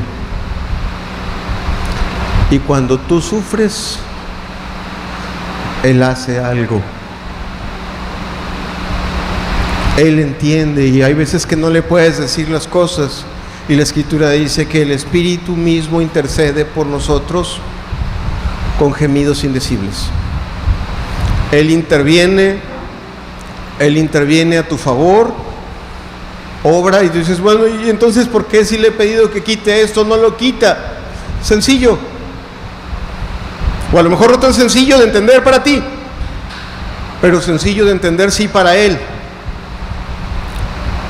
Y cuando tú sufres, Él hace algo. Él entiende, y hay veces que no le puedes decir las cosas, y la Escritura dice que el Espíritu mismo intercede por nosotros con gemidos indecibles. Él interviene a tu favor, obra, y tú dices, bueno, ¿y entonces por qué si le he pedido que quite esto no lo quita? Sencillo, o a lo mejor no tan sencillo de entender para ti, pero sencillo de entender sí para Él.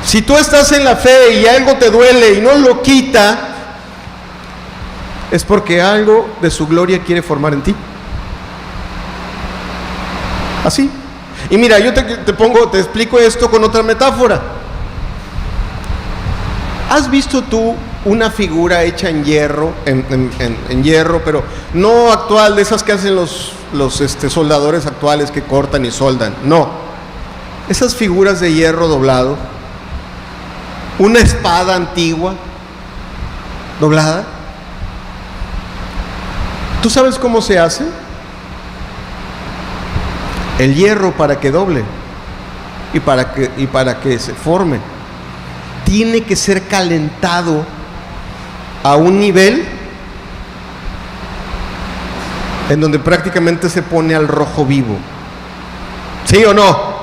Si tú estás en la fe y algo te duele y no lo quita, es porque algo de su gloria quiere formar en ti. Así. Y mira, yo te explico esto con otra metáfora. ¿Has visto tú una figura hecha en hierro, en hierro, pero no actual, de esas que hacen los soldadores actuales que cortan y soldan? No. Esas figuras de hierro doblado, una espada antigua doblada. ¿Tú sabes cómo se hace? El hierro, para que doble y para que se forme, tiene que ser calentado a un nivel en donde prácticamente se pone al rojo vivo. ¿Sí o no?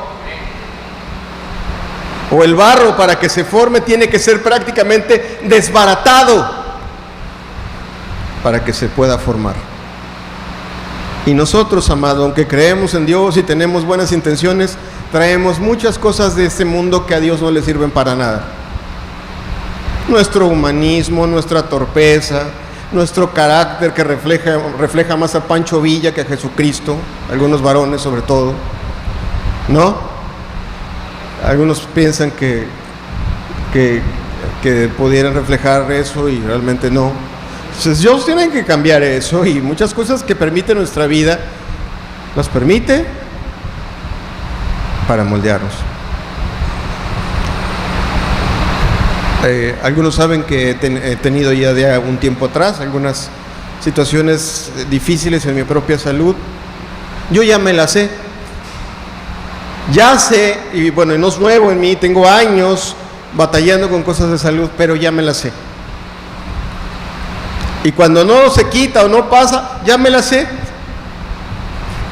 O el barro, para que se forme, tiene que ser prácticamente desbaratado para que se pueda formar. Y nosotros, amado, aunque creemos en Dios y tenemos buenas intenciones, traemos muchas cosas de este mundo que a Dios no le sirven para nada. Nuestro humanismo, nuestra torpeza, nuestro carácter que refleja más a Pancho Villa que a Jesucristo, algunos varones sobre todo, ¿no? Algunos piensan que pudieran reflejar eso y realmente no. Entonces Dios tiene que cambiar eso, y muchas cosas que permite nuestra vida las permite para moldearnos. Algunos saben que he tenido ya de un tiempo atrás algunas situaciones difíciles en mi propia salud. Yo ya me las sé. Ya sé, y bueno, no es nuevo en mí, tengo años batallando con cosas de salud, pero ya me las sé. Y cuando no se quita o no pasa, ya me las sé.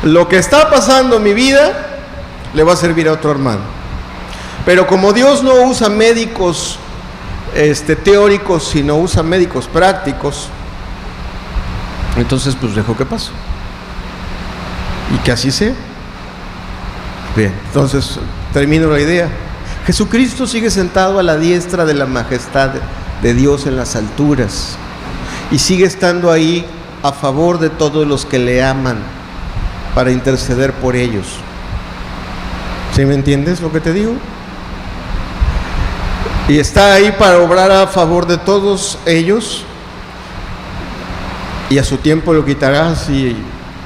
Lo que está pasando en mi vida le va a servir a otro hermano. Pero como Dios no usa médicos teóricos, sino usa médicos prácticos, entonces pues dejo que pase. Y que así sea. Bien, entonces termino la idea. Jesucristo sigue sentado a la diestra de la majestad de Dios en las alturas y sigue estando ahí a favor de todos los que le aman para interceder por ellos. ¿Sí me entiendes lo que te digo? Y está ahí para obrar a favor de todos ellos, y a su tiempo lo quitará si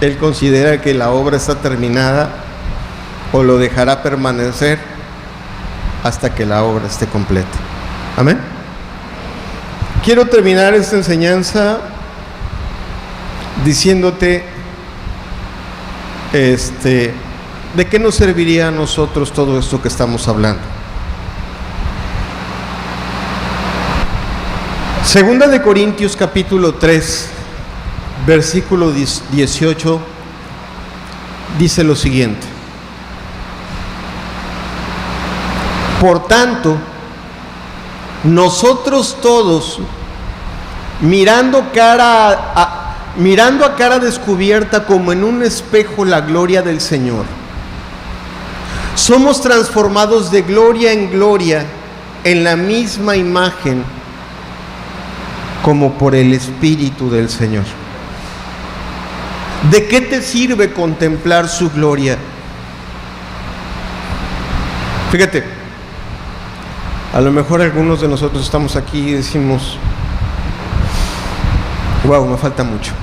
Él considera que la obra está terminada, o lo dejará permanecer hasta que la obra esté completa. Amén. Quiero terminar esta enseñanza diciéndote de qué nos serviría a nosotros todo esto que estamos hablando. Segunda de Corintios capítulo 3, versículo 18, dice lo siguiente: por tanto, nosotros todos, mirando a cara descubierta como en un espejo la gloria del Señor, somos transformados de gloria en gloria en la misma imagen como por el Espíritu del Señor. ¿De qué te sirve contemplar su gloria? Fíjate, a lo mejor algunos de nosotros estamos aquí y decimos: wow, me falta mucho.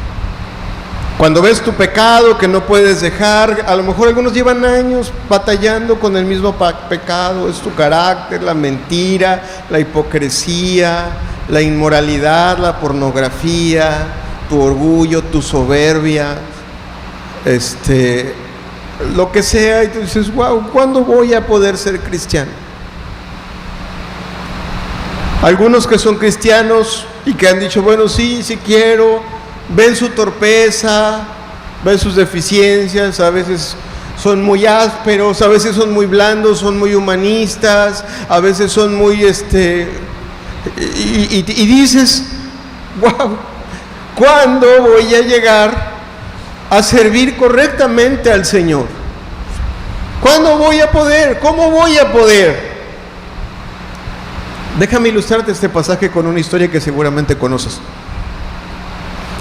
Cuando ves tu pecado que no puedes dejar, a lo mejor algunos llevan años batallando con el mismo pecado. Es tu carácter, la mentira, la hipocresía, la inmoralidad, la pornografía, tu orgullo, tu soberbia, lo que sea, y tú dices: wow, ¿cuándo voy a poder ser cristiano? Algunos que son cristianos y que han dicho: bueno, sí quiero, ven su torpeza, ven sus deficiencias, a veces son muy ásperos, a veces son muy blandos, son muy humanistas, a veces son muy y dices: wow, ¿cuándo voy a llegar a servir correctamente al Señor? ¿Cuándo voy a poder? ¿Cómo voy a poder? Déjame ilustrarte este pasaje con una historia que seguramente conoces.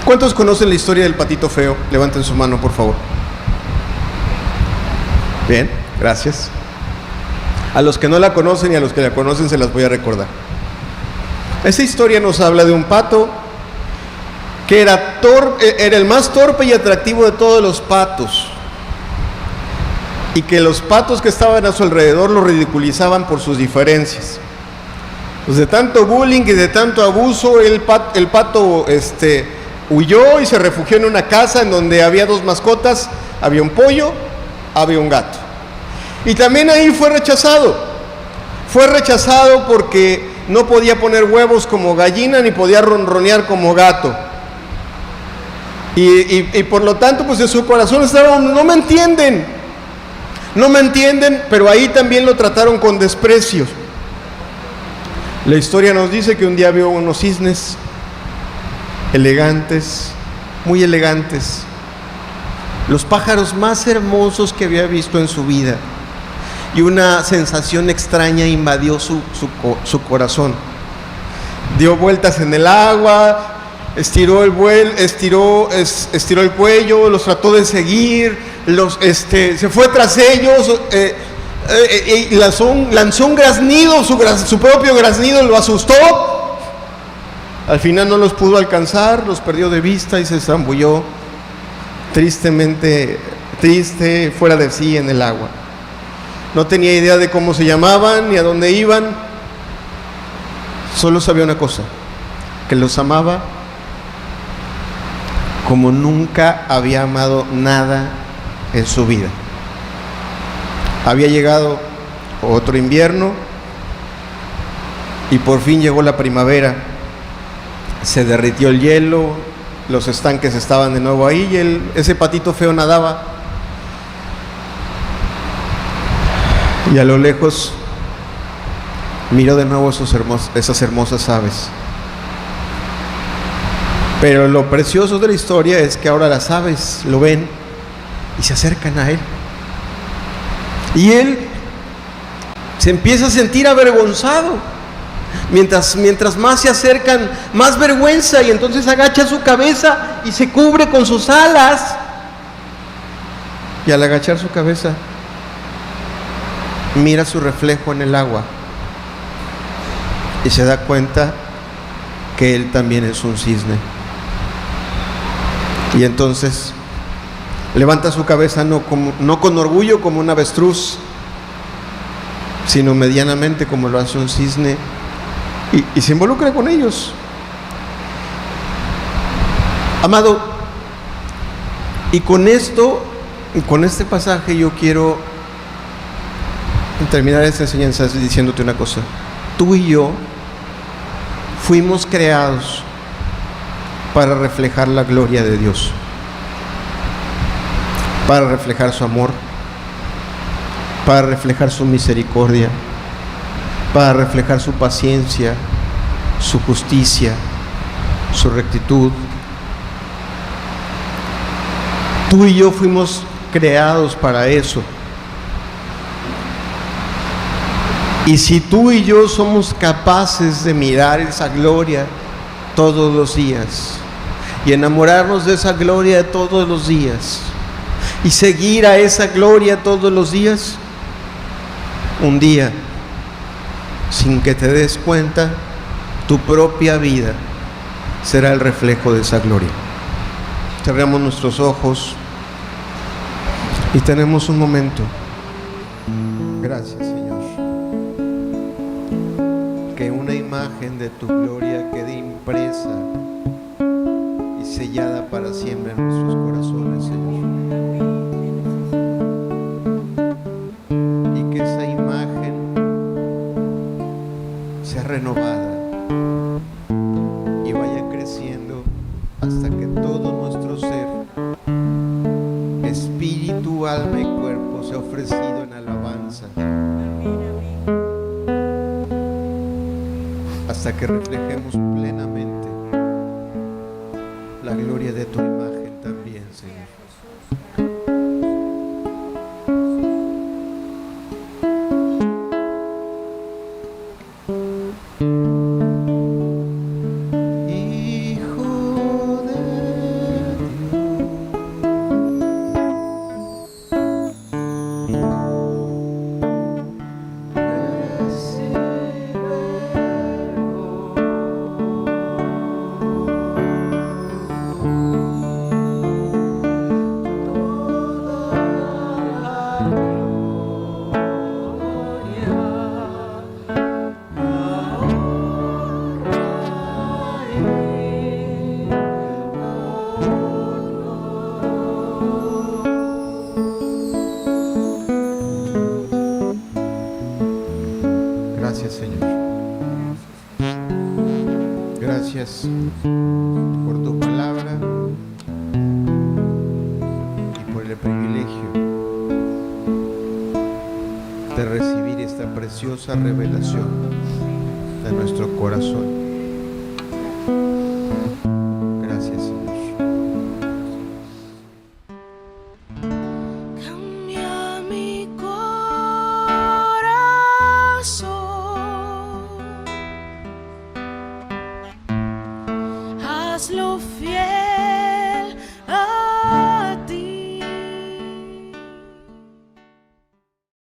¿Cuántos conocen la historia del patito feo? Levanten su mano, por favor. Bien, gracias. A los que no la conocen y a los que la conocen se las voy a recordar. Esta historia nos habla de un pato que era el más torpe y atractivo de todos los patos, y que los patos que estaban a su alrededor lo ridiculizaban por sus diferencias. Pues de tanto bullying y de tanto abuso, el pato huyó y se refugió en una casa en donde había dos mascotas. Había un pollo, había un gato. Y también ahí fue rechazado. Fue rechazado porque no podía poner huevos como gallina ni podía ronronear como gato. Y por lo tanto, pues en su corazón estaba: no me entienden, pero ahí también lo trataron con desprecio. La historia nos dice que un día vio unos cisnes elegantes, muy elegantes, los pájaros más hermosos que había visto en su vida, y una sensación extraña invadió su corazón. Dio vueltas en el agua, estiró el cuello, los trató de seguir, se fue tras ellos, y lanzó un graznido, su propio graznido lo asustó. Al final no los pudo alcanzar, los perdió de vista y se zambulló triste, fuera de sí en el agua. No tenía idea de cómo se llamaban ni a dónde iban. Solo sabía una cosa: que los amaba como nunca había amado nada en su vida. Había llegado otro invierno y por fin llegó la primavera. Se derritió el hielo, los estanques estaban de nuevo ahí y ese patito feo nadaba. Y a lo lejos miró de nuevo esas hermosas aves. Pero lo precioso de la historia es que ahora las aves lo ven y se acercan a él. Y él se empieza a sentir avergonzado. Mientras más se acercan, más vergüenza, y entonces agacha su cabeza y se cubre con sus alas. Y al agachar su cabeza, mira su reflejo en el agua y se da cuenta que él también es un cisne. Y entonces levanta su cabeza no con orgullo como un avestruz, sino medianamente como lo hace un cisne, y se involucra con ellos. Amado, y con este pasaje yo quiero terminar esta enseñanza diciéndote una cosa. Tú y yo fuimos creados para reflejar la gloria de Dios, para reflejar su amor, para reflejar su misericordia, para reflejar su paciencia, su justicia, su rectitud. Tú y yo fuimos creados para eso. Y si tú y yo somos capaces de mirar esa gloria todos los días y enamorarnos de esa gloria todos los días y seguir a esa gloria todos los días, un día, sin que te des cuenta, tu propia vida será el reflejo de esa gloria. Cerramos nuestros ojos y tenemos un momento. Gracias, Señor. Que una imagen de tu gloria quede impresa y sellada para siempre en nuestros corazones, Señor. Y que esa imagen sea renovada y vaya creciendo hasta que todo nuestro ser, espíritu, alma y cuerpo, sea ofrecido en alabanza, hasta que reflejemos plenamente la gloria de tu imagen también, Señor. Gracias, Señor. Gracias por tu palabra y por el privilegio de recibir esta preciosa revelación de nuestro corazón.